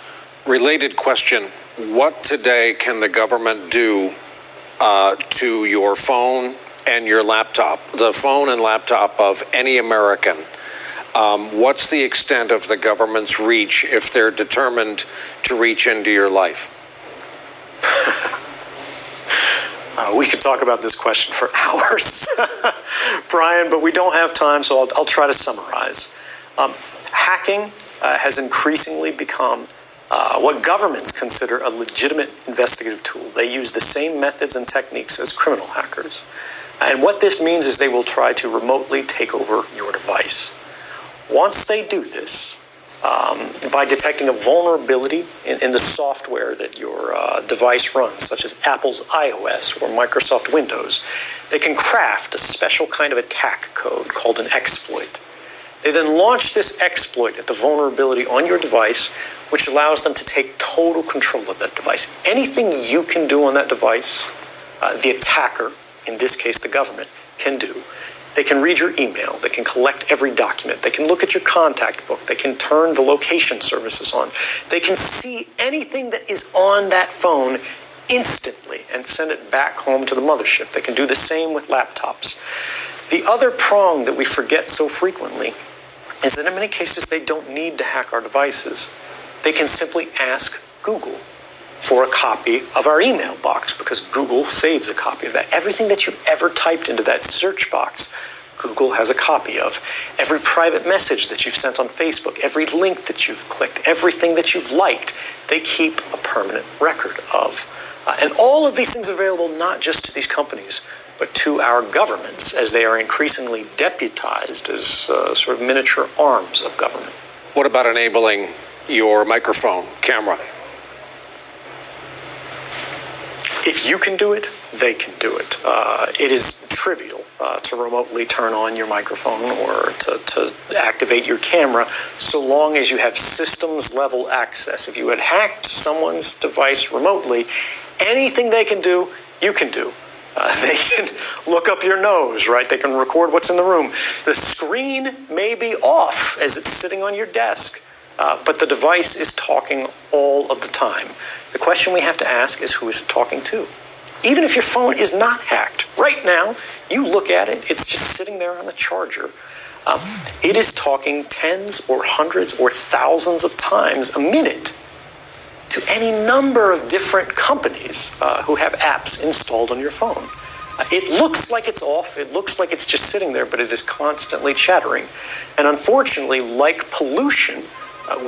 Related question. What today can the government do to your phone and your laptop, the phone and laptop of any American? What's the extent of the government's reach if they're determined to reach into your life? We could talk about this question for hours, Brian, but we don't have time, so I'll try to summarize. Hacking has increasingly become what governments consider a legitimate investigative tool. They use the same methods and techniques as criminal hackers. And what this means is they will try to remotely take over your device. Once they do this, by detecting a vulnerability in the software that your device runs, such as Apple's iOS or Microsoft Windows. They can craft a special kind of attack code called an exploit. They then launch this exploit at the vulnerability on your device, which allows them to take total control of that device. Anything you can do on that device, the attacker, in this case the government, can do. They can read your email. They can collect every document. They can look at your contact book. They can turn the location services on. They can see anything that is on that phone instantly and send it back home to the mothership. They can do the same with laptops. The other prong that we forget so frequently is that in many cases they don't need to hack our devices. They can simply ask Google for a copy of our email box, because Google saves a copy of that. Everything that you've ever typed into that search box, Google has a copy of. Every private message that you've sent on Facebook, every link that you've clicked, everything that you've liked, they keep a permanent record of. And all of these things are available not just to these companies, but to our governments, as they are increasingly deputized as sort of miniature arms of government. What about enabling your microphone, camera? If you can do it, they can do it. It is trivial to remotely turn on your microphone or to activate your camera, so long as you have systems-level access. If you had hacked someone's device remotely, anything they can do, you can do. They can look up your nose, right? They can record what's in the room. The screen may be off as it's sitting on your desk, but the device is talking all of the time. The question we have to ask is, who is it talking to? Even if your phone is not hacked, right now, you look at it, it's just sitting there on the charger. It is talking tens or hundreds or thousands of times a minute to any number of different companies who have apps installed on your phone. It looks like it's off, it looks like it's just sitting there, but it is constantly chattering. And unfortunately, like pollution,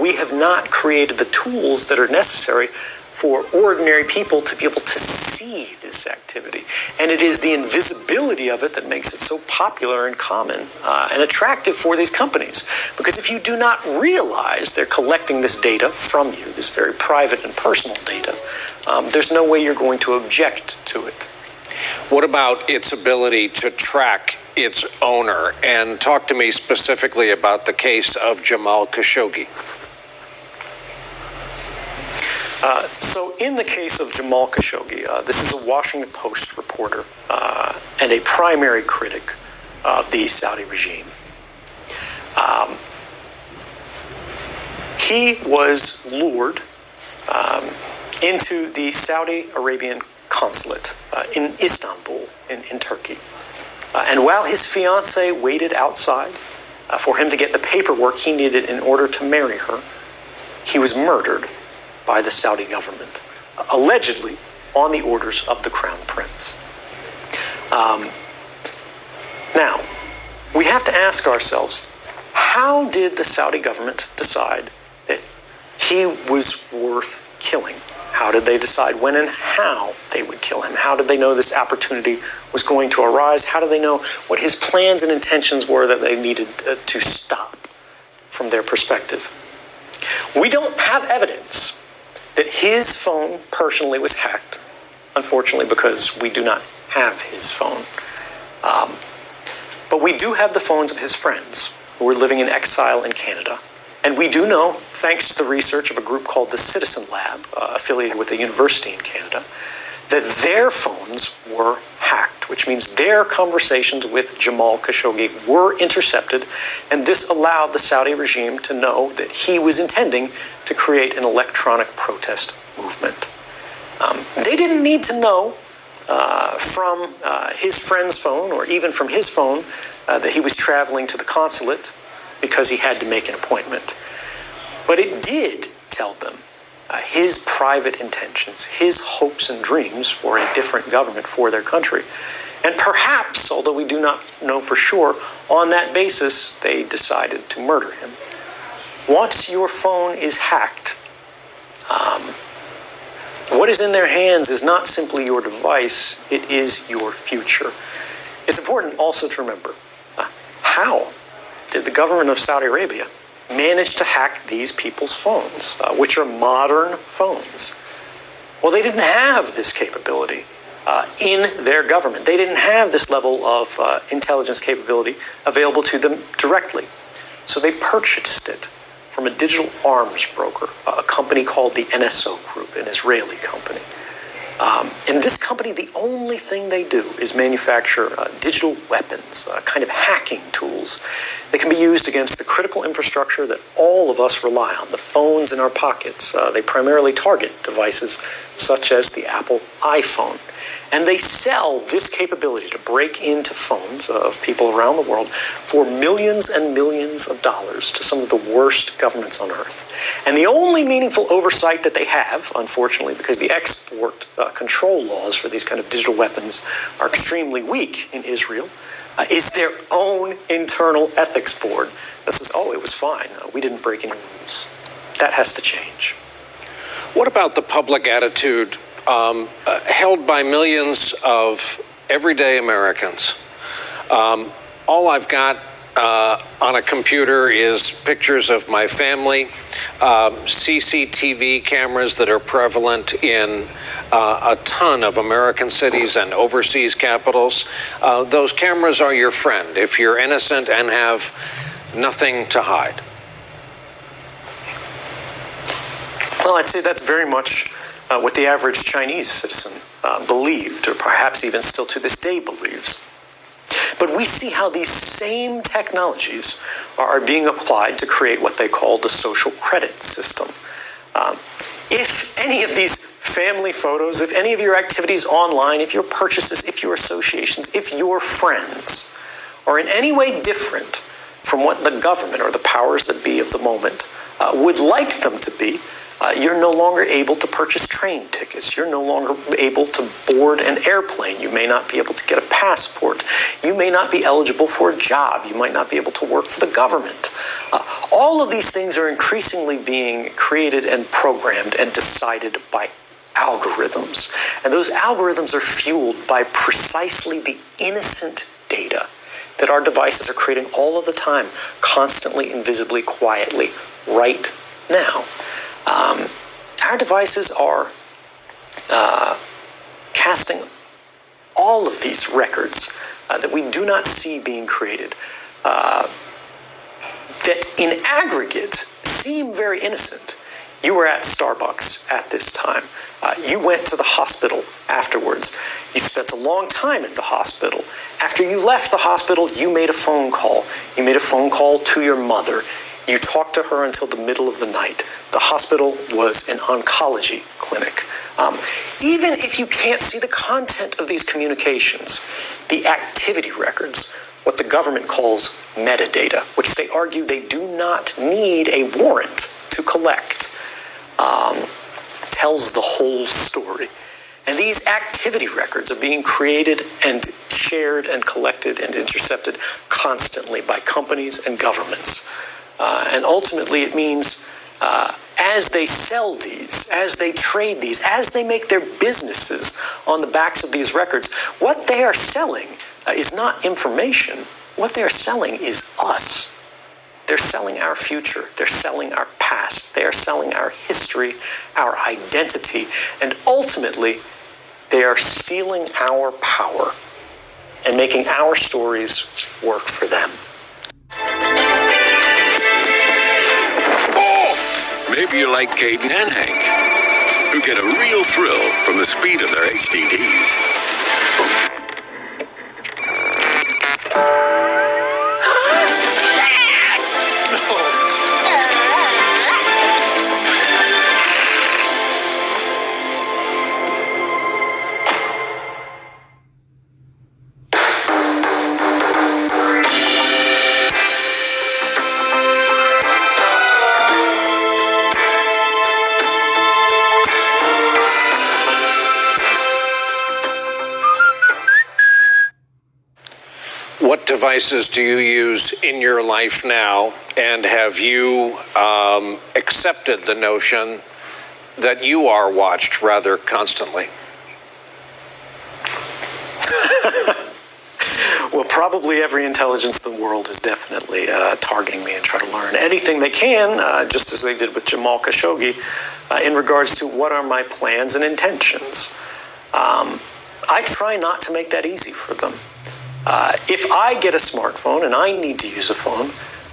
we have not created the tools that are necessary for ordinary people to be able to see this activity. And it is the invisibility of it that makes it so popular and common and attractive for these companies. Because if you do not realize they're collecting this data from you, this very private and personal data, there's no way you're going to object to it. What about its ability to track its owner? And talk to me specifically about the case of Jamal Khashoggi. So in the case of Jamal Khashoggi, this is a Washington Post reporter and a primary critic of the Saudi regime. He was lured into the Saudi Arabian consulate in Istanbul, in Turkey. And while his fiancée waited outside for him to get the paperwork he needed in order to marry her, he was murdered by the Saudi government, allegedly on the orders of the Crown Prince. Now, we have to ask ourselves, how did the Saudi government decide that he was worth killing? How did they decide when and how they would kill him? How did they know this opportunity was going to arise? How did they know what his plans and intentions were that they needed to stop from their perspective? We don't have evidence that his phone personally was hacked, unfortunately, because we do not have his phone. But we do have the phones of his friends who were living in exile in Canada. And we do know, thanks to the research of a group called the Citizen Lab, affiliated with a university in Canada, that their phones were hacked, which means their conversations with Jamal Khashoggi were intercepted, and this allowed the Saudi regime to know that he was intending to create an electronic protest movement. They didn't need to know from his friend's phone, or even from his phone, that he was traveling to the consulate because he had to make an appointment. But it did tell them his private intentions, his hopes and dreams for a different government for their country. And perhaps, although we do not know for sure, on that basis, they decided to murder him. Once your phone is hacked, what is in their hands is not simply your device, it is your future. It's important also to remember, how did the government of Saudi Arabia managed to hack these people's phones, which are modern phones. Well, they didn't have this capability in their government. They didn't have this level of intelligence capability available to them directly. So they purchased it from a digital arms broker, a company called the NSO Group, an Israeli company. In this company, the only thing they do is manufacture digital weapons, kind of hacking tools that can be used against the critical infrastructure that all of us rely on, the phones in our pockets. They primarily target devices such as the Apple iPhone. And they sell this capability to break into phones of people around the world for millions and millions of dollars to some of the worst governments on earth. And the only meaningful oversight that they have, unfortunately, because the export control laws for these kind of digital weapons are extremely weak in Israel, is their own internal ethics board that says, oh, it was fine. We didn't break any rules. That has to change. What about the public attitude held by millions of everyday Americans? All I've got on a computer is pictures of my family, CCTV cameras that are prevalent in a ton of American cities and overseas capitals. Those cameras are your friend if you're innocent and have nothing to hide. Well, I'd say that's very much what the average Chinese citizen believed, or perhaps even still to this day believes. But we see how these same technologies are being applied to create what they call the social credit system. If any of these family photos, if any of your activities online, if your purchases, if your associations, if your friends are in any way different from what the government or the powers that be of the moment would like them to be, you're no longer able to purchase train tickets. You're no longer able to board an airplane. You may not be able to get a passport. You may not be eligible for a job. You might not be able to work for the government. All of these things are increasingly being created and programmed and decided by algorithms. And those algorithms are fueled by precisely the innocent data that our devices are creating all of the time, constantly, invisibly, quietly, right now. Our devices are casting all of these records that we do not see being created, that in aggregate seem very innocent. You were at Starbucks at this time. You went to the hospital afterwards. You spent a long time at the hospital. After you left the hospital, you made a phone call. You made a phone call to your mother. You talked to her until the middle of the night. The hospital was an oncology clinic. Even if you can't see the content of these communications, the activity records, what the government calls metadata, which they argue they do not need a warrant to collect, tells the whole story. And these activity records are being created and shared and collected and intercepted constantly by companies and governments. And ultimately it means as they sell these, as they trade these, as they make their businesses on the backs of these records, what they are selling is not information. What they are selling is us. They're selling our future. They're selling our past. They are selling our history, our identity, and ultimately they are stealing our power and making our stories work for them. Maybe you're like Caden and Hank, who get a real thrill from the speed of their HDDs. What devices do you use in your life now, and have you accepted the notion that you are watched rather constantly? Well, probably every intelligence in the world is definitely targeting me and trying to learn anything they can, just as they did with Jamal Khashoggi, in regards to what are my plans and intentions. I try not to make that easy for them. If I get a smartphone and I need to use a phone,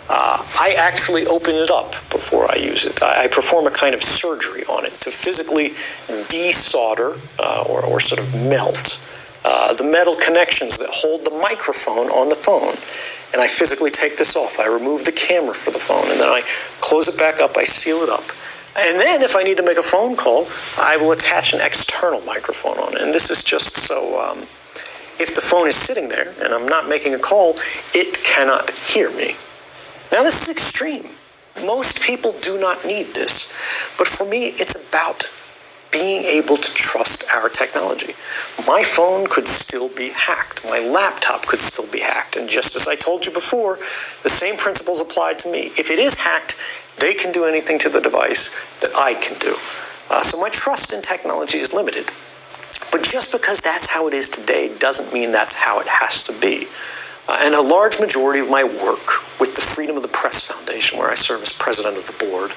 I actually open it up before I use it. I perform a kind of surgery on it to physically desolder or sort of melt the metal connections that hold the microphone on the phone. And I physically take this off. I remove the camera for the phone, and then I close it back up. I seal it up. And then if I need to make a phone call, I will attach an external microphone on it. And this is just so if the phone is sitting there and I'm not making a call, it cannot hear me. Now, this is extreme. Most people do not need this. But for me, it's about being able to trust our technology. My phone could still be hacked. My laptop could still be hacked. And just as I told you before, the same principles apply to me. If it is hacked, they can do anything to the device that I can do. So my trust in technology is limited. But just because that's how it is today doesn't mean that's how it has to be. And a large majority of my work with the Freedom of the Press Foundation, where I serve as president of the board,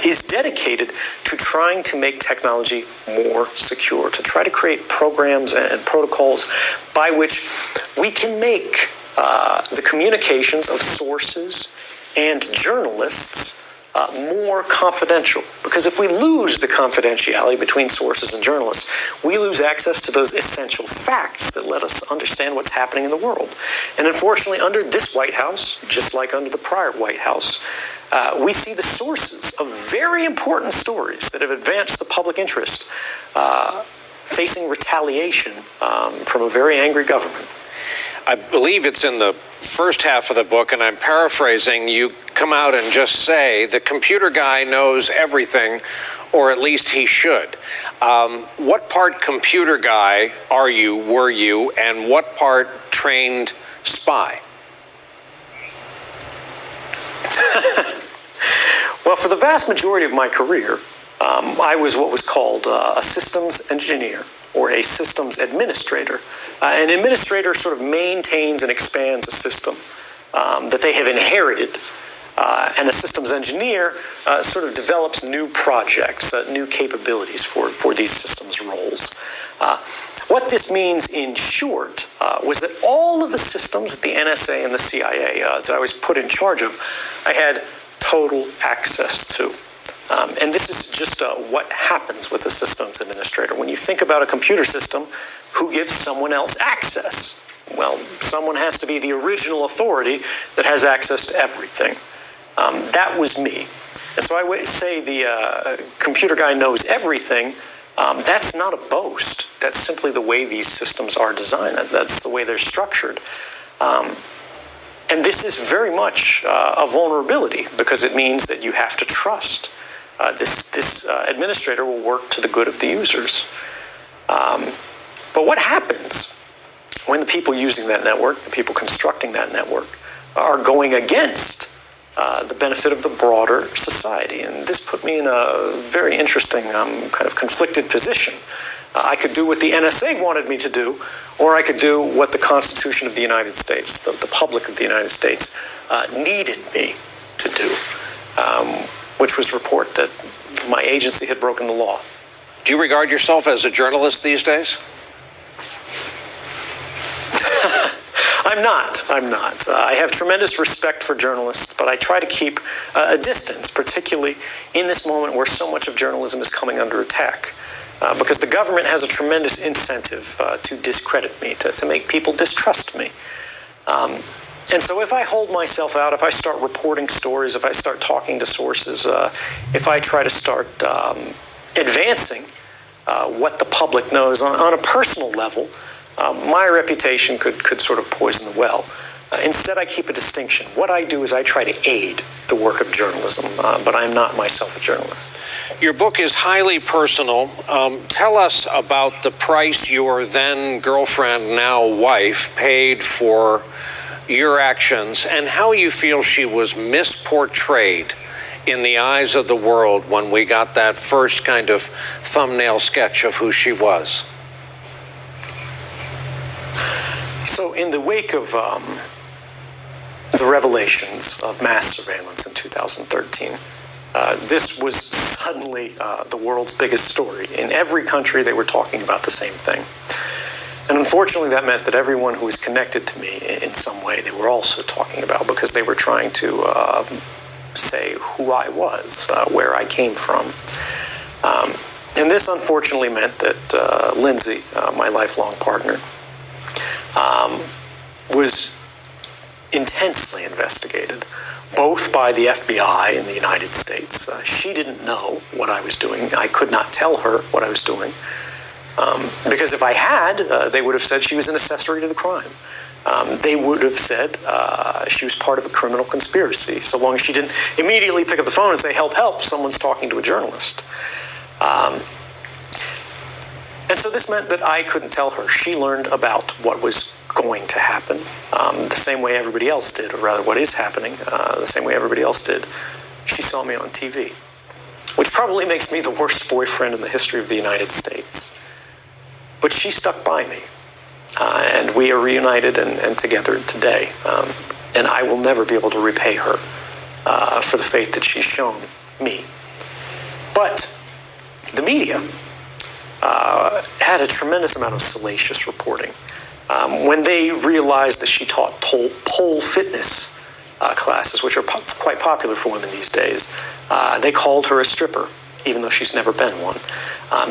is dedicated to trying to make technology more secure, to try to create programs and protocols by which we can make the communications of sources and journalists more confidential. Because if we lose the confidentiality between sources and journalists, we lose access to those essential facts that let us understand what's happening in the world. And unfortunately, under this White House, just like under the prior White House, we see the sources of very important stories that have advanced the public interest facing retaliation from a very angry government. I believe it's in the first half of the book, and I'm paraphrasing, you come out and just say, the computer guy knows everything, or at least he should. What part computer guy were you, and what part trained spy? Well, for the vast majority of my career, I was what was called a systems engineer, or a systems administrator. An administrator sort of maintains and expands a system that they have inherited, and a systems engineer sort of develops new projects, new capabilities for these systems roles. What this means in short was that all of the systems that the NSA and the CIA that I was put in charge of, I had total access to. And this is just what happens with a systems administrator. When you think about a computer system, who gives someone else access? Well, someone has to be the original authority that has access to everything. That was me. And so I would say the computer guy knows everything. That's not a boast. That's simply the way these systems are designed. That's the way they're structured. And this is very much a vulnerability, because it means that you have to trust. This administrator will work to the good of the users. But what happens when the people using that network, the people constructing that network, are going against the benefit of the broader society? And this put me in a very interesting kind of conflicted position. I could do what the NSA wanted me to do, or I could do what the Constitution of the United States, the public of the United States, needed me to do. Which was report that my agency had broken the law. Do you regard yourself as a journalist these days? I'm not. I have tremendous respect for journalists, but I try to keep a distance, particularly in this moment where so much of journalism is coming under attack. Because the government has a tremendous incentive to discredit me, to make people distrust me. And so if I hold myself out, if I start reporting stories, if I start talking to sources, if I try to start advancing what the public knows on a personal level, my reputation could sort of poison the well. Instead, I keep a distinction. What I do is I try to aid the work of journalism, but I'm not myself a journalist. Your book is highly personal. Tell us about the price your then girlfriend, now wife, paid for your actions, and how you feel she was misportrayed in the eyes of the world when we got that first kind of thumbnail sketch of who she was. So in the wake of the revelations of mass surveillance in 2013, this was suddenly the world's biggest story. In every country, they were talking about the same thing. And unfortunately, that meant that everyone who was connected to me in some way, they were also talking about, because they were trying to say who I was, where I came from. And this unfortunately meant that Lindsay, my lifelong partner, was intensely investigated, both by the FBI in the United States. She didn't know what I was doing. I could not tell her what I was doing. Because if I had, they would have said she was an accessory to the crime. They would have said she was part of a criminal conspiracy, so long as she didn't immediately pick up the phone and say, help, help, someone's talking to a journalist. And so this meant that I couldn't tell her. She learned about what was going to happen the same way everybody else did, or rather what is happening the same way everybody else did. She saw me on TV, which probably makes me the worst boyfriend in the history of the United States. But she stuck by me, and we are reunited and together today. And I will never be able to repay her for the faith that she's shown me. But the media had a tremendous amount of salacious reporting. When they realized that she taught pole fitness classes, which are quite popular for women these days, they called her a stripper, even though she's never been one.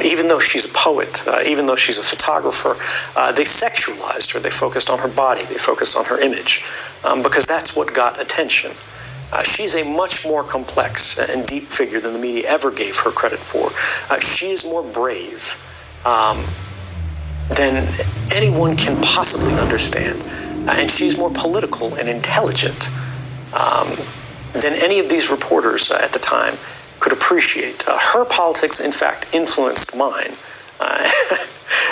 Even though she's a poet, even though she's a photographer, they sexualized her. They focused on her body. They focused on her image, because that's what got attention. She's a much more complex and deep figure than the media ever gave her credit for. She is more brave than anyone can possibly understand. And she's more political and intelligent than any of these reporters at the time could appreciate. Her politics, in fact, influenced mine.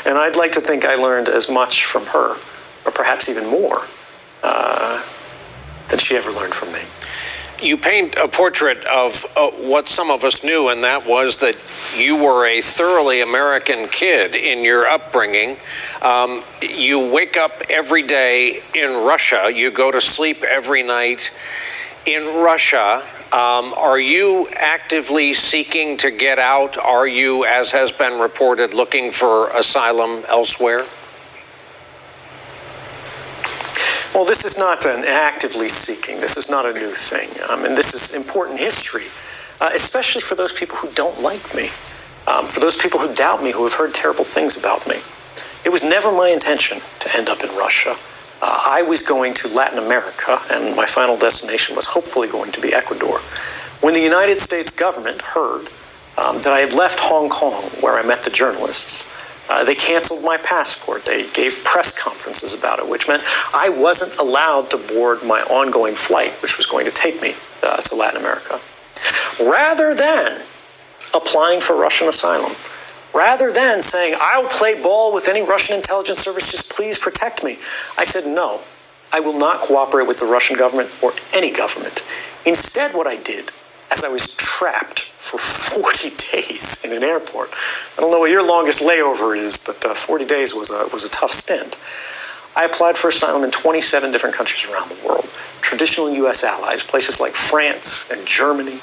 And I'd like to think I learned as much from her, or perhaps even more, than she ever learned from me. You paint a portrait of what some of us knew, and that was that you were a thoroughly American kid in your upbringing. You wake up every day in Russia. You go to sleep every night in Russia. Are you actively seeking to get out? Are you, as has been reported, looking for asylum elsewhere? Well, this is not an actively seeking. This is not a new thing. And this is important history, especially for those people who don't like me, for those people who doubt me, who have heard terrible things about me. It was never my intention to end up in Russia. I was going to Latin America, and my final destination was hopefully going to be Ecuador. When the United States government heard that I had left Hong Kong, where I met the journalists, they canceled my passport. They gave press conferences about it, which meant I wasn't allowed to board my ongoing flight, which was going to take me to Latin America. Rather than applying for Russian asylum, rather than saying, I'll play ball with any Russian intelligence service, just please protect me, I said, no, I will not cooperate with the Russian government or any government. Instead, what I did, as I was trapped for 40 days in an airport. I don't know what your longest layover is, but 40 days was a tough stint. I applied for asylum in 27 different countries around the world. Traditional U.S. allies, places like France and Germany,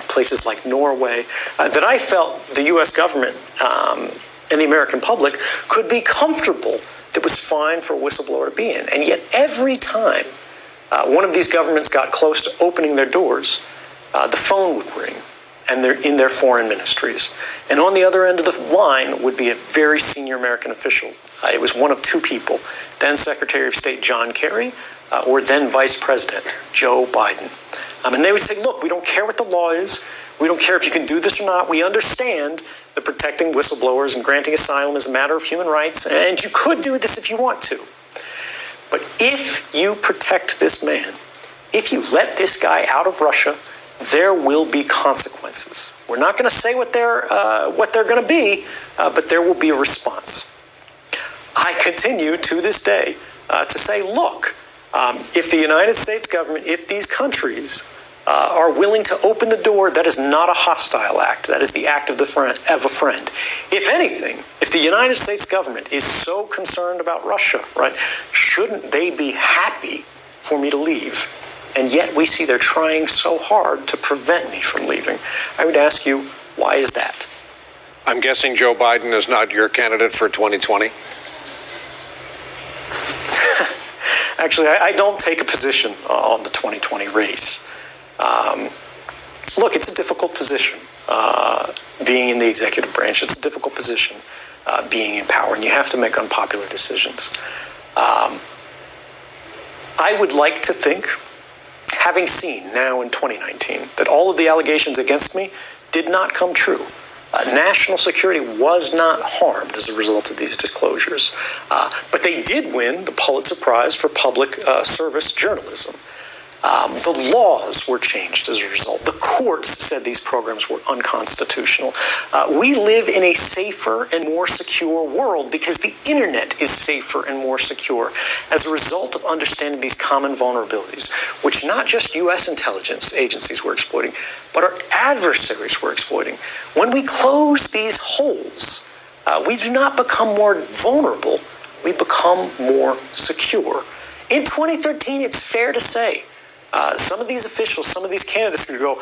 places like Norway, that I felt the U.S. government and the American public could be comfortable that was fine for a whistleblower to be in. And yet every time one of these governments got close to opening their doors, the phone would ring, and they're in their foreign ministries. And on the other end of the line would be a very senior American official. It was one of two people, then Secretary of State John Kerry, or then Vice President Joe Biden. And they would say, look, we don't care what the law is. We don't care if you can do this or not. We understand that protecting whistleblowers and granting asylum is a matter of human rights, and you could do this if you want to. But if you protect this man, if you let this guy out of Russia, there will be consequences. We're not going to say what they're going to be, but there will be a response. I continue to this day to say, look, if the United States government, if these countries are willing to open the door, that is not a hostile act. That is the act of a friend. If anything, if the United States government is so concerned about Russia, right, shouldn't they be happy for me to leave? And yet we see they're trying so hard to prevent me from leaving. I would ask you, why is that? I'm guessing Joe Biden is not your candidate for 2020? Actually, I don't take a position on the 2020 race. Look, it's a difficult position, being in the executive branch. It's a difficult position, being in power, and you have to make unpopular decisions. I would like to think, having seen now in 2019, that all of the allegations against me did not come true. National security was not harmed as a result of these disclosures. But they did win the Pulitzer Prize for public service journalism. The laws were changed as a result. The courts said these programs were unconstitutional. We live in a safer and more secure world because the internet is safer and more secure as a result of understanding these common vulnerabilities, which not just U.S. intelligence agencies were exploiting, but our adversaries were exploiting. When we close these holes, we do not become more vulnerable, we become more secure. In 2013, it's fair to say, some of these officials, some of these candidates could go,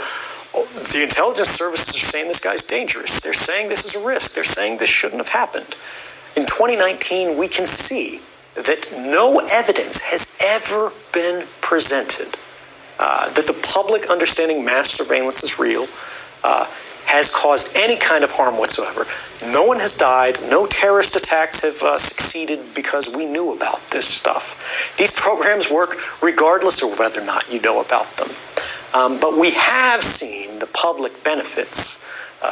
oh, the intelligence services are saying this guy's dangerous. They're saying this is a risk. They're saying this shouldn't have happened. In 2019, we can see that no evidence has ever been presented that the public understanding mass surveillance is real, has caused any kind of harm whatsoever. No one has died. No terrorist attacks have succeeded because we knew about this stuff. These programs work regardless of whether or not you know about them. But we have seen the public benefits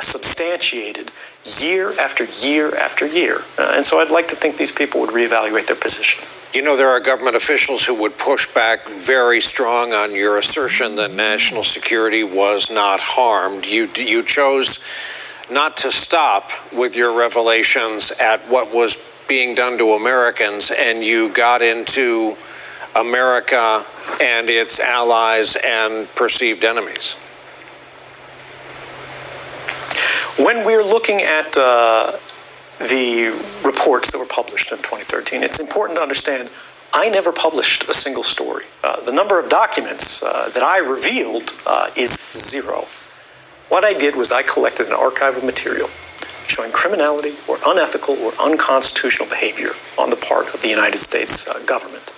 substantiated year after year after year. And so I'd like to think these people would reevaluate their position. You know, there are government officials who would push back very strong on your assertion that national security was not harmed. You chose not to stop with your revelations at what was being done to Americans, and you got into America and its allies and perceived enemies. When we're looking at the reports that were published in 2013, it's important to understand I never published a single story. The number of documents that I revealed is 0. What I did was I collected an archive of material showing criminality or unethical or unconstitutional behavior on the part of the United States government.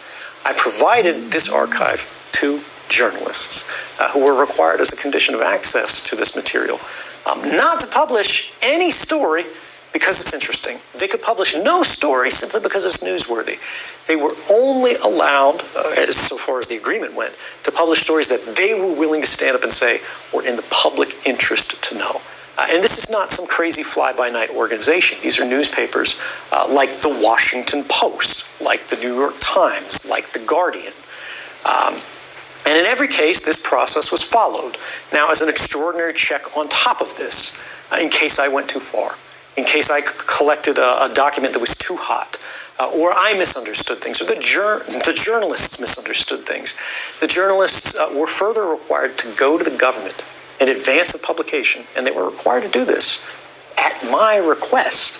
I provided this archive to journalists who were required as a condition of access to this material not to publish any story because it's interesting. They could publish no story simply because it's newsworthy. They were only allowed, as so far as the agreement went, to publish stories that they were willing to stand up and say were in the public interest to know. And this is not some crazy fly-by-night organization. These are newspapers like the Washington Post, like the New York Times, like the Guardian. And in every case, this process was followed. Now, as an extraordinary check on top of this, in case I went too far, in case I collected a document that was too hot, or I misunderstood things, or the journalists misunderstood things, the journalists were further required to go to the government in advance of publication, and they were required to do this at my request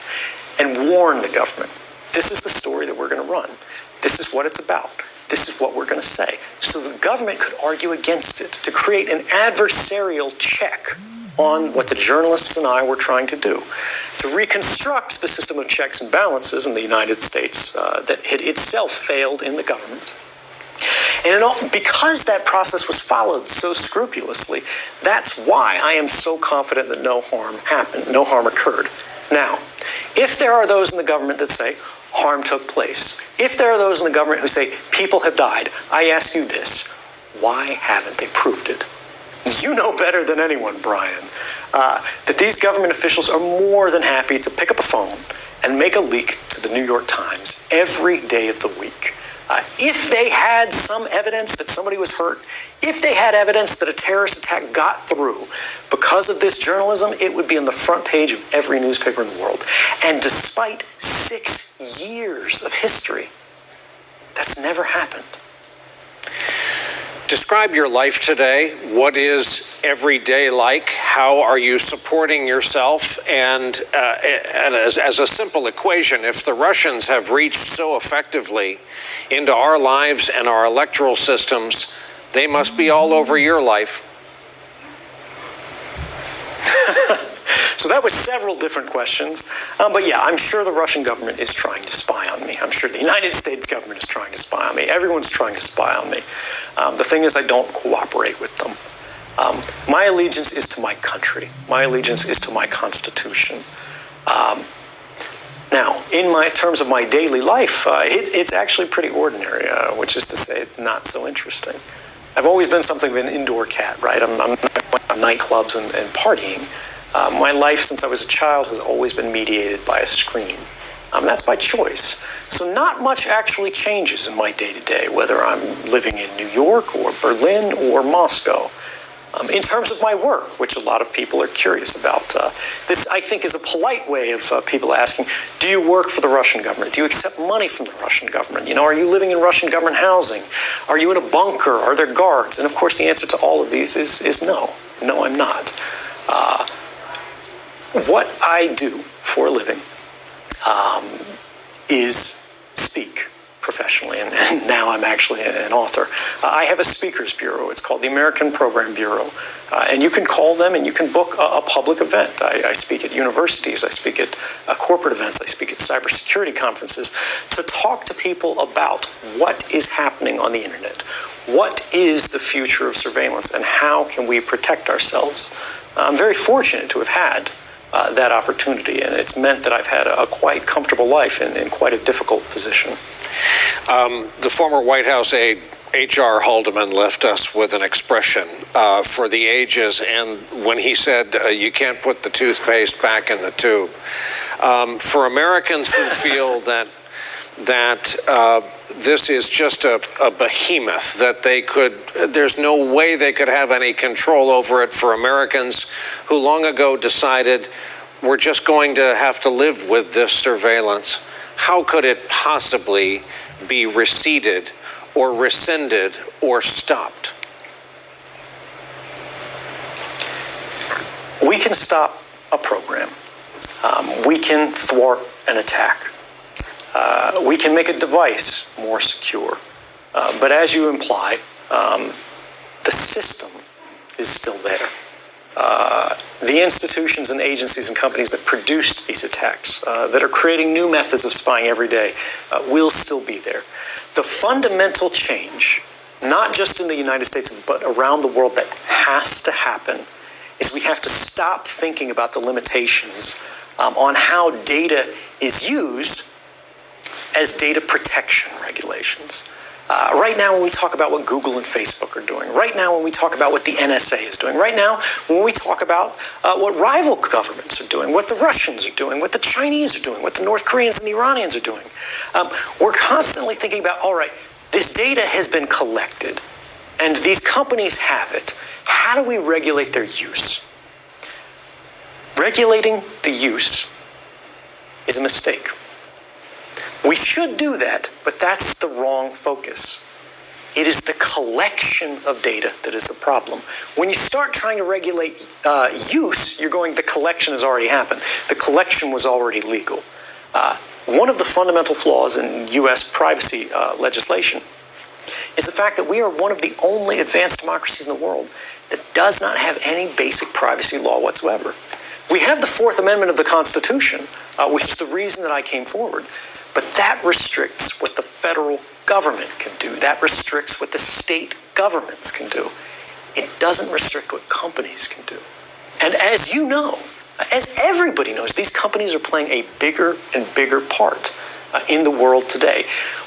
and warn the government. This is the story that we're going to run. This is what it's about. This is what we're going to say. So the government could argue against it to create an adversarial check on what the journalists and I were trying to do, to reconstruct the system of checks and balances in the United States that had itself failed in the government. And because that process was followed so scrupulously, that's why I am so confident that no harm happened, no harm occurred. Now, if there are those in the government that say harm took place, if there are those in the government who say people have died, I ask you this: why haven't they proved it? You know better than anyone, Brian, that these government officials are more than happy to pick up a phone and make a leak to the New York Times every day of the week. If they had some evidence that somebody was hurt, if they had evidence that a terrorist attack got through because of this journalism, it would be on the front page of every newspaper in the world. And despite 6 years of history, that's never happened. Describe your life today. What is every day like? How are you supporting yourself? And as a simple equation, if the Russians have reached so effectively into our lives and our electoral systems, they must be all over your life. So that was several different questions. But yeah, I'm sure the Russian government is trying to spy on me. I'm sure the United States government is trying to spy on me. Everyone's trying to spy on me. The thing is, I don't cooperate with them. My allegiance is to my country. My allegiance is to my Constitution. Now, in terms of my daily life, it's actually pretty ordinary, which is to say it's not so interesting. I've always been something of an indoor cat, right? I'm nightclubs and partying. My life since I was a child has always been mediated by a screen. That's by choice. So not much actually changes in my day-to-day, whether I'm living in New York or Berlin or Moscow. In terms of my work, which a lot of people are curious about, this I think is a polite way of people asking, do you work for the Russian government? Do you accept money from the Russian government? You know, are you living in Russian government housing? Are you in a bunker? Are there guards? And of course the answer to all of these is no. No, I'm not. What I do for a living is speak professionally, and now I'm actually an author. I have a speakers bureau. It's called the American Program Bureau, and you can call them and you can book a public event. I speak at universities, I speak at corporate events, I speak at cybersecurity conferences to talk to people about what is happening on the internet. What is the future of surveillance and how can we protect ourselves? I'm very fortunate to have had that opportunity, and it's meant that I've had a quite comfortable life in quite a difficult position. The former White House aide, H.R. Haldeman, left us with an expression for the ages, and when he said, you can't put the toothpaste back in the tube. For Americans who feel that this is just a behemoth, that there's no way they could have any control over it, for Americans who long ago decided we're just going to have to live with this surveillance, how could it possibly be receded or rescinded or stopped? We can stop a program. We can thwart an attack. We can make a device more secure. But as you imply, the system is still there. The institutions and agencies and companies that produced these attacks, that are creating new methods of spying every day, will still be there. The fundamental change, not just in the United States, but around the world, that has to happen is we have to stop thinking about the limitations on how data is used as data protection regulations. Right now, when we talk about what Google and Facebook are doing, right now when we talk about what the NSA is doing, right now when we talk about what rival governments are doing, what the Russians are doing, what the Chinese are doing, what the North Koreans and the Iranians are doing, we're constantly thinking about, all right, this data has been collected and these companies have it. How do we regulate their use? Regulating the use is a mistake. We should do that, but that's the wrong focus. It is the collection of data that is the problem. When you start trying to regulate use, you're going, the collection has already happened. The collection was already legal. One of the fundamental flaws in U.S. privacy legislation is the fact that we are one of the only advanced democracies in the world that does not have any basic privacy law whatsoever. We have the Fourth Amendment of the Constitution, which is the reason that I came forward. But that restricts what the federal government can do. That restricts what the state governments can do. It doesn't restrict what companies can do. And as you know, as everybody knows, these companies are playing a bigger and bigger part in the world today.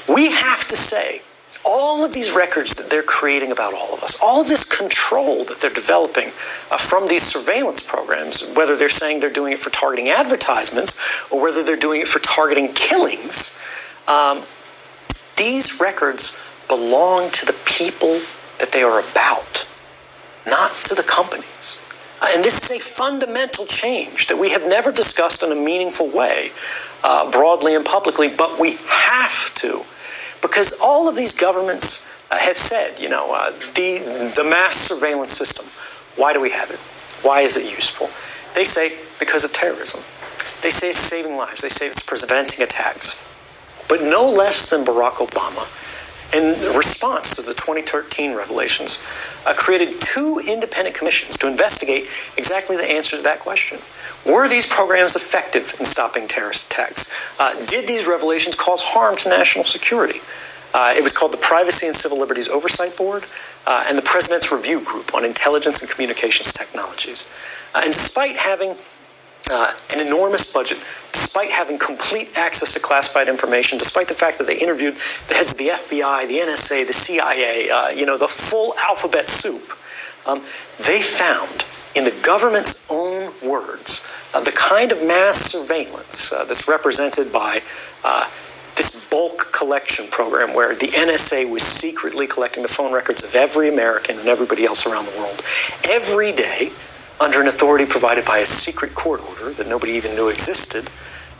We have to say, all of these records that they're creating about all of us, all of this control that they're developing from these surveillance programs, whether they're saying they're doing it for targeting advertisements or whether they're doing it for targeting killings, these records belong to the people that they are about, not to the companies. And this is a fundamental change that we have never discussed in a meaningful way, broadly and publicly, but we have to. Because all of these governments have said, the mass surveillance system, why do we have it? Why is it useful? They say because of terrorism. They say it's saving lives. They say it's preventing attacks. But no less than Barack Obama, in response to the 2013 revelations, created 2 independent commissions to investigate exactly the answer to that question. Were these programs effective in stopping terrorist attacks? Did these revelations cause harm to national security? It was called the Privacy and Civil Liberties Oversight Board and the President's Review Group on Intelligence and Communications Technologies. And despite having an enormous budget, despite having complete access to classified information, despite the fact that they interviewed the heads of the FBI, the NSA, the CIA, the full alphabet soup, they found, in the government's own words, the kind of mass surveillance that's represented by this bulk collection program where the NSA was secretly collecting the phone records of every American and everybody else around the world every day under an authority provided by a secret court order that nobody even knew existed.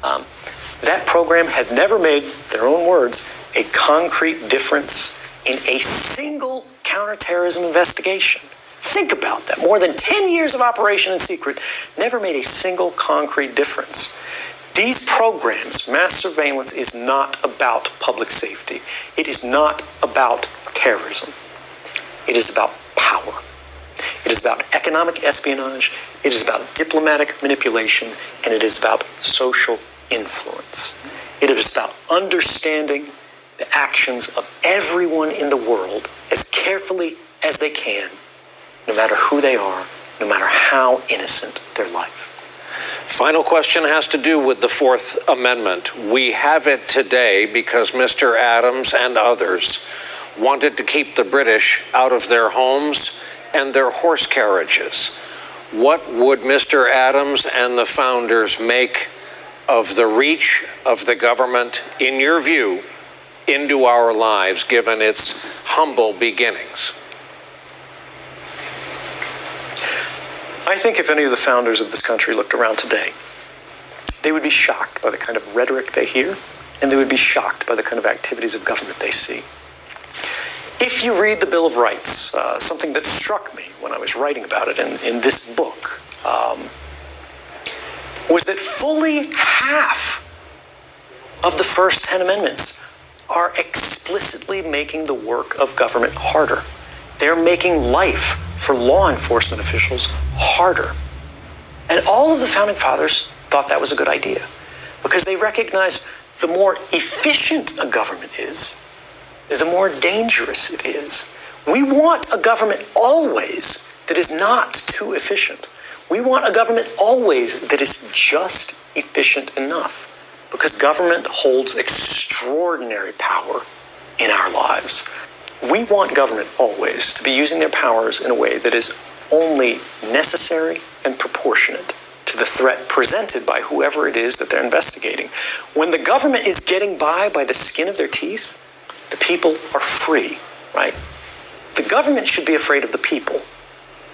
That program had never made, their own words, a concrete difference in a single counterterrorism investigation. Think about that. More than 10 years of operation in secret never made a single concrete difference. These programs, mass surveillance, is not about public safety. It is not about terrorism. It is about power. It is about economic espionage. It is about diplomatic manipulation. And it is about social influence. It is about understanding the actions of everyone in the world as carefully as they can, no matter who they are, no matter how innocent their life. Final question has to do with the Fourth Amendment. We have it today because Mr. Adams and others wanted to keep the British out of their homes and their horse carriages. What would Mr. Adams and the founders make of the reach of the government, in your view, into our lives, given its humble beginnings? I think if any of the founders of this country looked around today, they would be shocked by the kind of rhetoric they hear, and they would be shocked by the kind of activities of government they see. If you read the Bill of Rights, something that struck me when I was writing about it in this book was that fully half of the first 10 amendments are explicitly making the work of government harder. They're making life for law enforcement officials harder. And all of the founding fathers thought that was a good idea because they recognize the more efficient a government is, the more dangerous it is. We want a government always that is not too efficient. We want a government always that is just efficient enough because government holds extraordinary power in our lives. We want government always to be using their powers in a way that is only necessary and proportionate to the threat presented by whoever it is that they're investigating. When the government is getting by the skin of their teeth, the people are free, right? The government should be afraid of the people.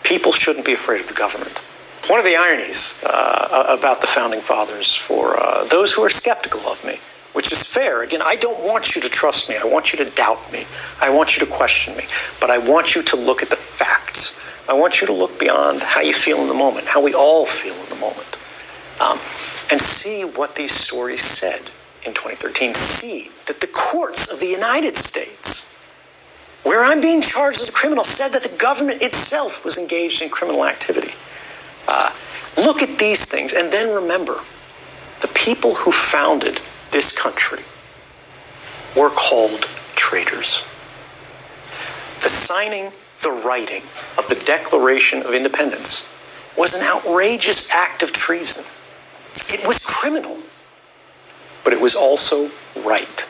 People shouldn't be afraid of the government. One of the ironies about the founding fathers for those who are skeptical of me, which is fair. Again, I don't want you to trust me. I want you to doubt me. I want you to question me. But I want you to look at the facts. I want you to look beyond how you feel in the moment, how we all feel in the moment, and see what these stories said in 2013. See that the courts of the United States, where I'm being charged as a criminal, said that the government itself was engaged in criminal activity. Look at these things and then remember, the people who founded this country were called traitors. The signing, the writing of the Declaration of Independence was an outrageous act of treason. It was criminal, but it was also right.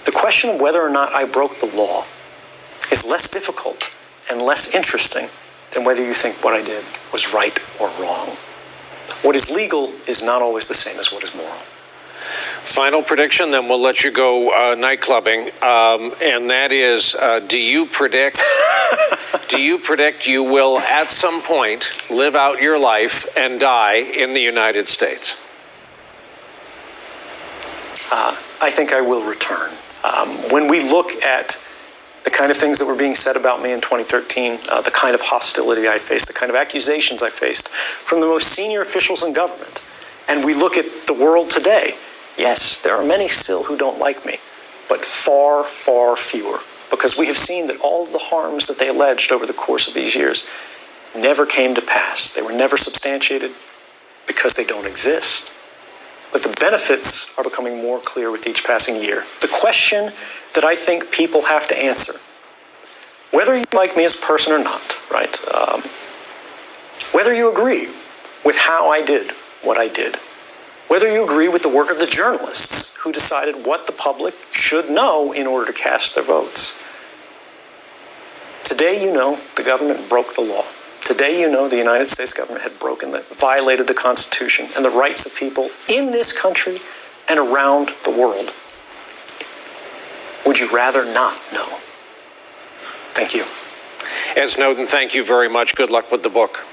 The question of whether or not I broke the law is less difficult and less interesting than whether you think what I did was right or wrong. What is legal is not always the same as what is moral. Final prediction, then we'll let you go night clubbing, and that is: do you predict you will at some point live out your life and die in the United States? I think I will return. When we look at the kind of things that were being said about me in 2013, the kind of hostility I faced, the kind of accusations I faced from the most senior officials in government. And we look at the world today. Yes, there are many still who don't like me, but far, far fewer, because we have seen that all of the harms that they alleged over the course of these years never came to pass. They were never substantiated because they don't exist. But the benefits are becoming more clear with each passing year. The question that I think people have to answer, whether you like me as a person or not, right? Whether you agree with how I did what I did, whether you agree with the work of the journalists who decided what the public should know in order to cast their votes. Today, you know, the government broke the law. Today, you know, the United States government had violated the Constitution and the rights of people in this country and around the world. Would you rather not know? Thank you. Ed Snowden, thank you very much. Good luck with the book.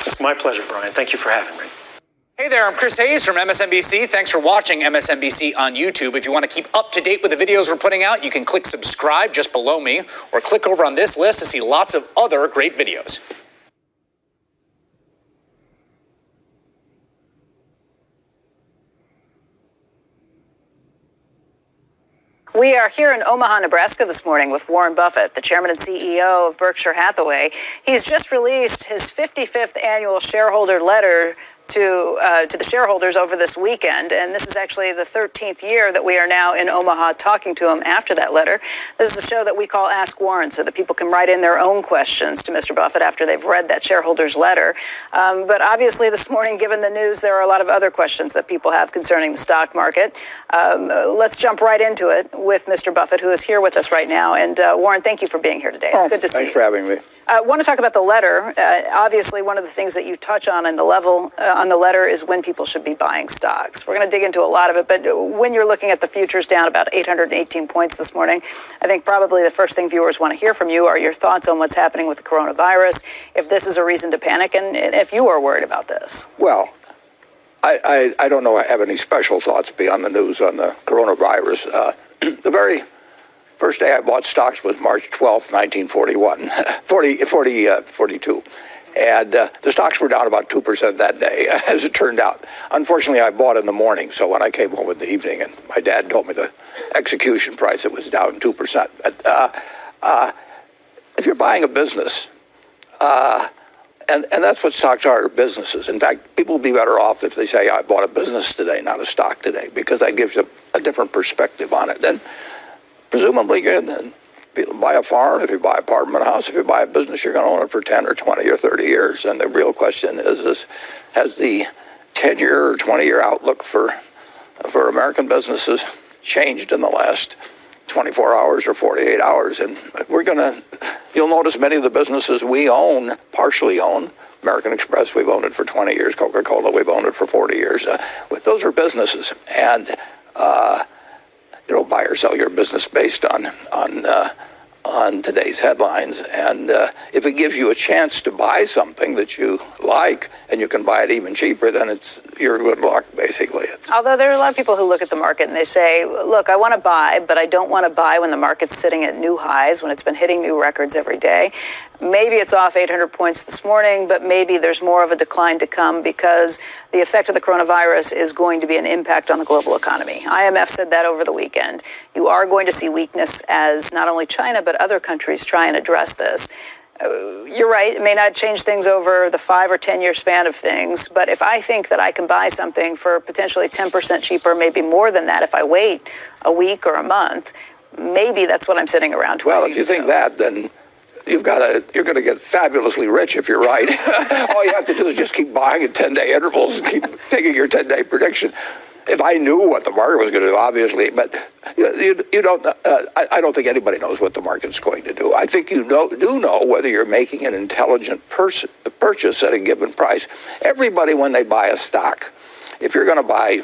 It's my pleasure, Brian. Thank you for having me. Hey there, I'm Chris Hayes from MSNBC. Thanks for watching MSNBC on YouTube. If you want to keep up to date with the videos we're putting out, you can click subscribe just below me, or click over on this list to see lots of other great videos. We are here in Omaha, Nebraska this morning with Warren Buffett, the chairman and CEO of Berkshire Hathaway. He's just released his 55th annual shareholder letter to the shareholders over this weekend. And this is actually the 13th year that we are now in Omaha talking to him after that letter. This is a show that we call Ask Warren, so that people can write in their own questions to Mr. Buffett after they've read that shareholders letter. But obviously this morning, given the news, there are a lot of other questions that people have concerning the stock market. Let's jump right into it with Mr. Buffett, who is here with us right now. And Warren, thank you for being here today. It's good to see you. Thanks for having me. I want to talk about the letter. Obviously, one of the things that you touch on in the letter is when people should be buying stocks. We're going to dig into a lot of it, but when you're looking at the futures down about 818 points this morning, I think probably the first thing viewers want to hear from you are your thoughts on what's happening with the coronavirus, if this is a reason to panic, and if you are worried about this. Well, I don't know I have any special thoughts beyond the news on the coronavirus. The very first day I bought stocks was March 12th, 1942. And the stocks were down about 2% that day, as it turned out. Unfortunately, I bought in the morning, so when I came home in the evening and my dad told me the execution price, it was down 2%. But if you're buying a business, and that's what stocks are, businesses. In fact, people will be better off if they say, I bought a business today, not a stock today, because that gives you a different perspective on it. Then presumably, if you buy a farm, if you buy an apartment house, if you buy a business, you're going to own it for 10 or 20 or 30 years. And the real question is has the 10-year or 20-year outlook for American businesses changed in the last 24 hours or 48 hours? And you'll notice many of the businesses we own, partially own, American Express, we've owned it for 20 years, Coca-Cola, we've owned it for 40 years. Those are businesses. And you don't buy or sell your business based on today's headlines. And if it gives you a chance to buy something that you like and you can buy it even cheaper, then it's your good luck, basically. Although there are a lot of people who look at the market and they say, look, I want to buy, but I don't want to buy when the market's sitting at new highs, when it's been hitting new records every day. Maybe it's off 800 points this morning, but maybe there's more of a decline to come because the effect of the coronavirus is going to be an impact on the global economy. IMF said that over the weekend. You are going to see weakness as not only China, but other countries try and address this. You're right, it may not change things over the 5 or 10 year span of things, but if I think that I can buy something for potentially 10% cheaper, maybe more than that if I wait a week or a month, maybe that's what I'm sitting around to. Well, if you think that, then you're going to get fabulously rich if you're right. All you have to do is just keep buying at 10-day intervals and keep taking your 10-day prediction. If I knew what the market was going to do, obviously, but you don't. I don't think anybody knows what the market's going to do. I think you do know whether you're making an intelligent purchase at a given price. Everybody, when they buy a stock, if you're going to buy,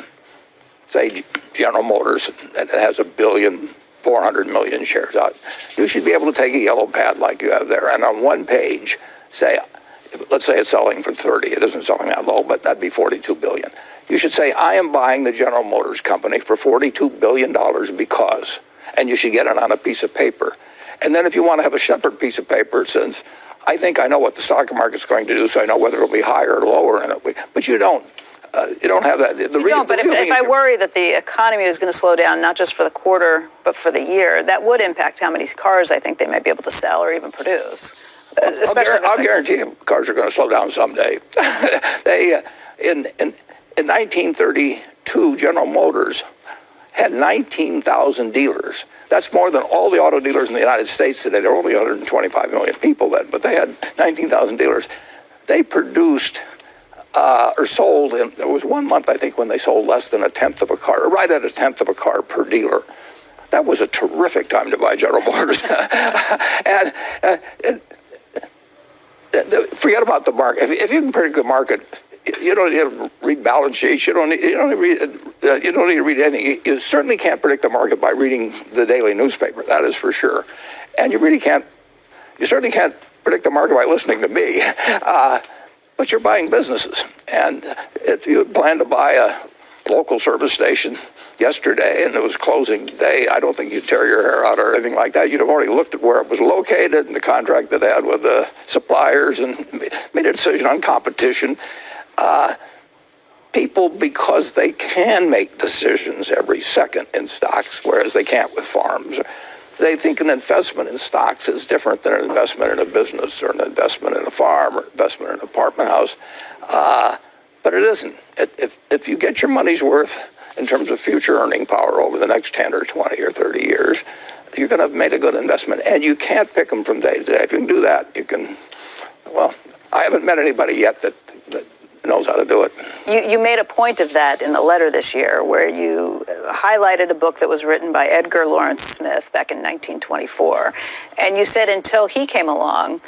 say, General Motors, that has 1,400,000,000 shares out, you should be able to take a yellow pad like you have there, and on one page, let's say it's selling for 30. It isn't selling that low, but that'd be $42 billion. You should say, I am buying the General Motors company for $42 billion because, and you should get it on a piece of paper. And then if you want to have a separate piece of paper, it says, I think I know what the stock market's going to do, so I know whether it'll be higher or lower. But you don't. You don't have that. But if I worry that the economy is going to slow down, not just for the quarter, but for the year, that would impact how many cars I think they might be able to sell or even produce. I'll guarantee you cars are going to slow down someday. In 1932, General Motors had 19,000 dealers. That's more than all the auto dealers in the United States today. There were only 125 million people then, but they had 19,000 dealers. They produced or sold, and there was 1 month, I think, when they sold less than a tenth of a car, or right at a tenth of a car per dealer. That was a terrific time to buy General Motors. Forget about the market. If you can predict the market, you don't need to read balance sheets. You don't need to read anything. You certainly can't predict the market by reading the daily newspaper. That is for sure. And you certainly can't predict the market by listening to me. But you're buying businesses. And if you had planned to buy a local service station yesterday and it was closing day, I don't think you'd tear your hair out or anything like that. You'd have already looked at where it was located and the contract that it had with the suppliers and made a decision on competition. People, because they can make decisions every second in stocks, whereas they can't with farms, they think an investment in stocks is different than an investment in a business or an investment in a farm or investment in an apartment house. But it isn't. If you get your money's worth in terms of future earning power over the next 10 or 20 or 30 years, you're going to have made a good investment. And you can't pick them from day to day. If you can do that, you can, well, I haven't met anybody yet that knows how to do it. You made a point of that in the letter this year where you highlighted a book that was written by Edgar Lawrence Smith back in 1924. And you said until he came along,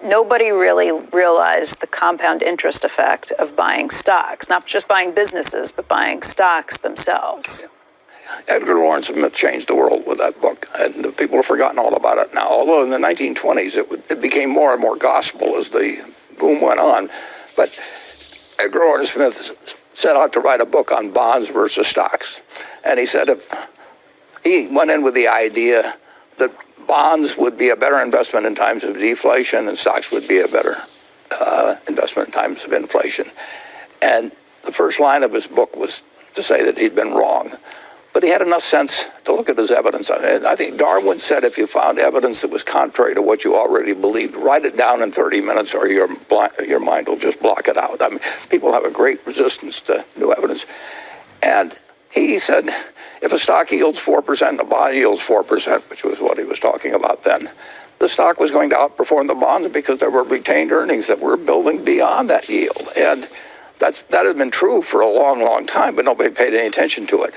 nobody really realized the compound interest effect of buying stocks, not just buying businesses, but buying stocks themselves. Edgar Lawrence Smith changed the world with that book, and people have forgotten all about it now. Although in the 1920s, it became more and more gospel as the boom went on. But Edgar Lawrence Smith set out to write a book on bonds versus stocks. And he said he went in with the idea that bonds would be a better investment in times of deflation and stocks would be a better investment in times of inflation. And the first line of his book was to say that he'd been wrong. But he had enough sense to look at his evidence. I think Darwin said if you found evidence that was contrary to what you already believed, write it down in 30 minutes or your mind will just block it out. I mean, people have a great resistance to new evidence. And he said if a stock yields 4% and a bond yields 4%, which was what he was talking about then, the stock was going to outperform the bonds because there were retained earnings that were building beyond that yield. And that has been true for a long, long time, but nobody paid any attention to it.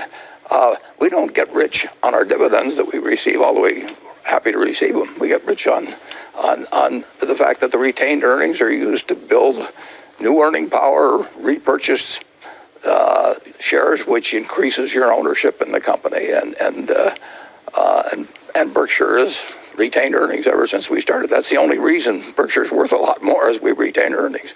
We don't get rich on our dividends that we receive, although we're happy to receive them. We get rich on the fact that the retained earnings are used to build new earning power, repurchase shares, which increases your ownership in the company. And Berkshire has retained earnings ever since we started. That's the only reason Berkshire's worth a lot more is we retain earnings.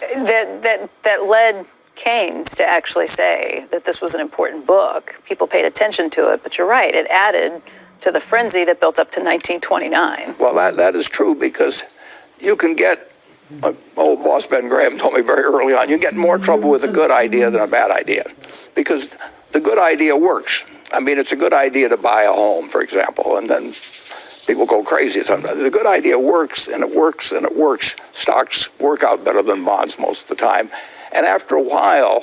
That led Keynes to actually say that this was an important book. People paid attention to it, but you're right, it added to the frenzy that built up to 1929. Well, that is true because you can get, my old boss Ben Graham told me very early on, you get more trouble with a good idea than a bad idea because the good idea works. I mean, it's a good idea to buy a home, for example, and then people go crazy sometimes. The good idea works, and it works, and it works. Stocks work out better than bonds most of the time. And after a while,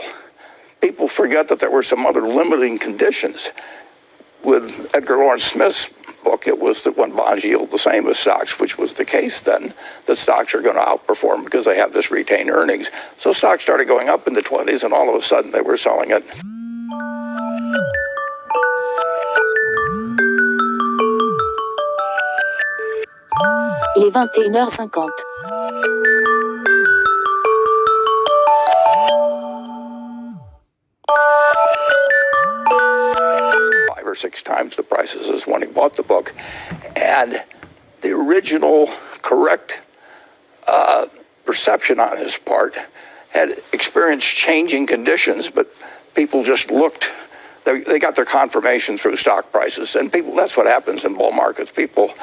people forget that there were some other limiting conditions. With Edgar Lawrence Smith's book, it was that when bonds yield the same as stocks, which was the case then, that stocks are going to outperform because they have this retained earnings. So stocks started going up in the 20s, and all of a sudden they were selling it. Il est 21h50. 5 or 6 times the prices as when he bought the book. And the original correct perception on his part had experienced changing conditions, but people just looked they got their confirmation through stock prices, and that's what happens in bull markets. People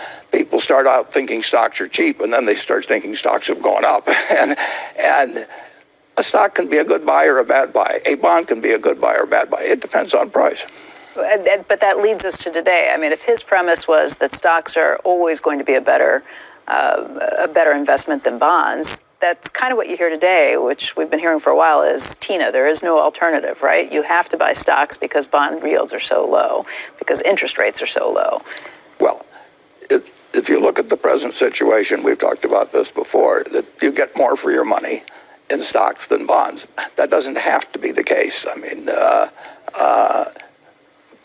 start out thinking stocks are cheap, and then they start thinking stocks have gone up, and a stock can be a good buy or a bad buy. A bond can be a good buy or a bad buy. It depends on price. But that leads us to today. I mean, if his premise was that stocks are always going to be a better investment than bonds, that's kind of what you hear today, which we've been hearing for a while, is Tina, there is no alternative, right? You have to buy stocks because bond yields are so low, because interest rates are so low. Well, if you look at the present situation, we've talked about this before, that you get more for your money in stocks than bonds. That doesn't have to be the case. I mean,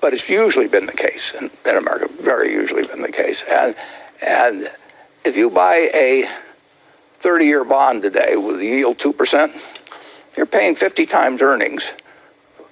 but it's usually been the case in America, very usually been the case. And if you buy a 30-year bond today with a yield 2%, you're paying 50 times earnings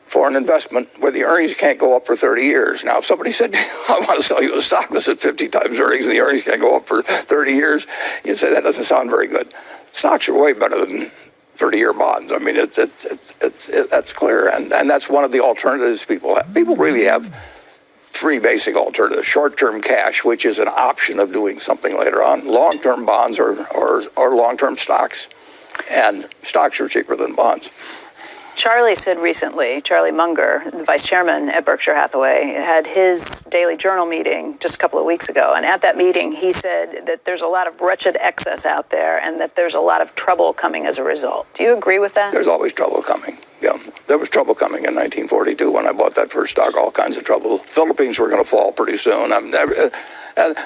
for an investment where the earnings can't go up for 30 years. Now, if somebody said, I want to sell you a stock that's at 50 times earnings and the earnings can't go up for 30 years, you'd say that doesn't sound very good. Stocks are way better than 30-year bonds. I mean, that's clear, and that's one of the alternatives people have. People really have three basic alternatives: short-term cash, which is an option of doing something later on; long-term bonds or long-term stocks, and stocks are cheaper than bonds. Charlie said recently, Charlie Munger, the vice chairman at Berkshire Hathaway, had his daily journal meeting just a couple of weeks ago. And at that meeting, he said that there's a lot of wretched excess out there and that there's a lot of trouble coming as a result. Do you agree with that? There's always trouble coming. Yeah, there was trouble coming in 1942 when I bought that first stock, all kinds of trouble. Philippines were going to fall pretty soon.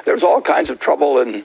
There's all kinds of trouble in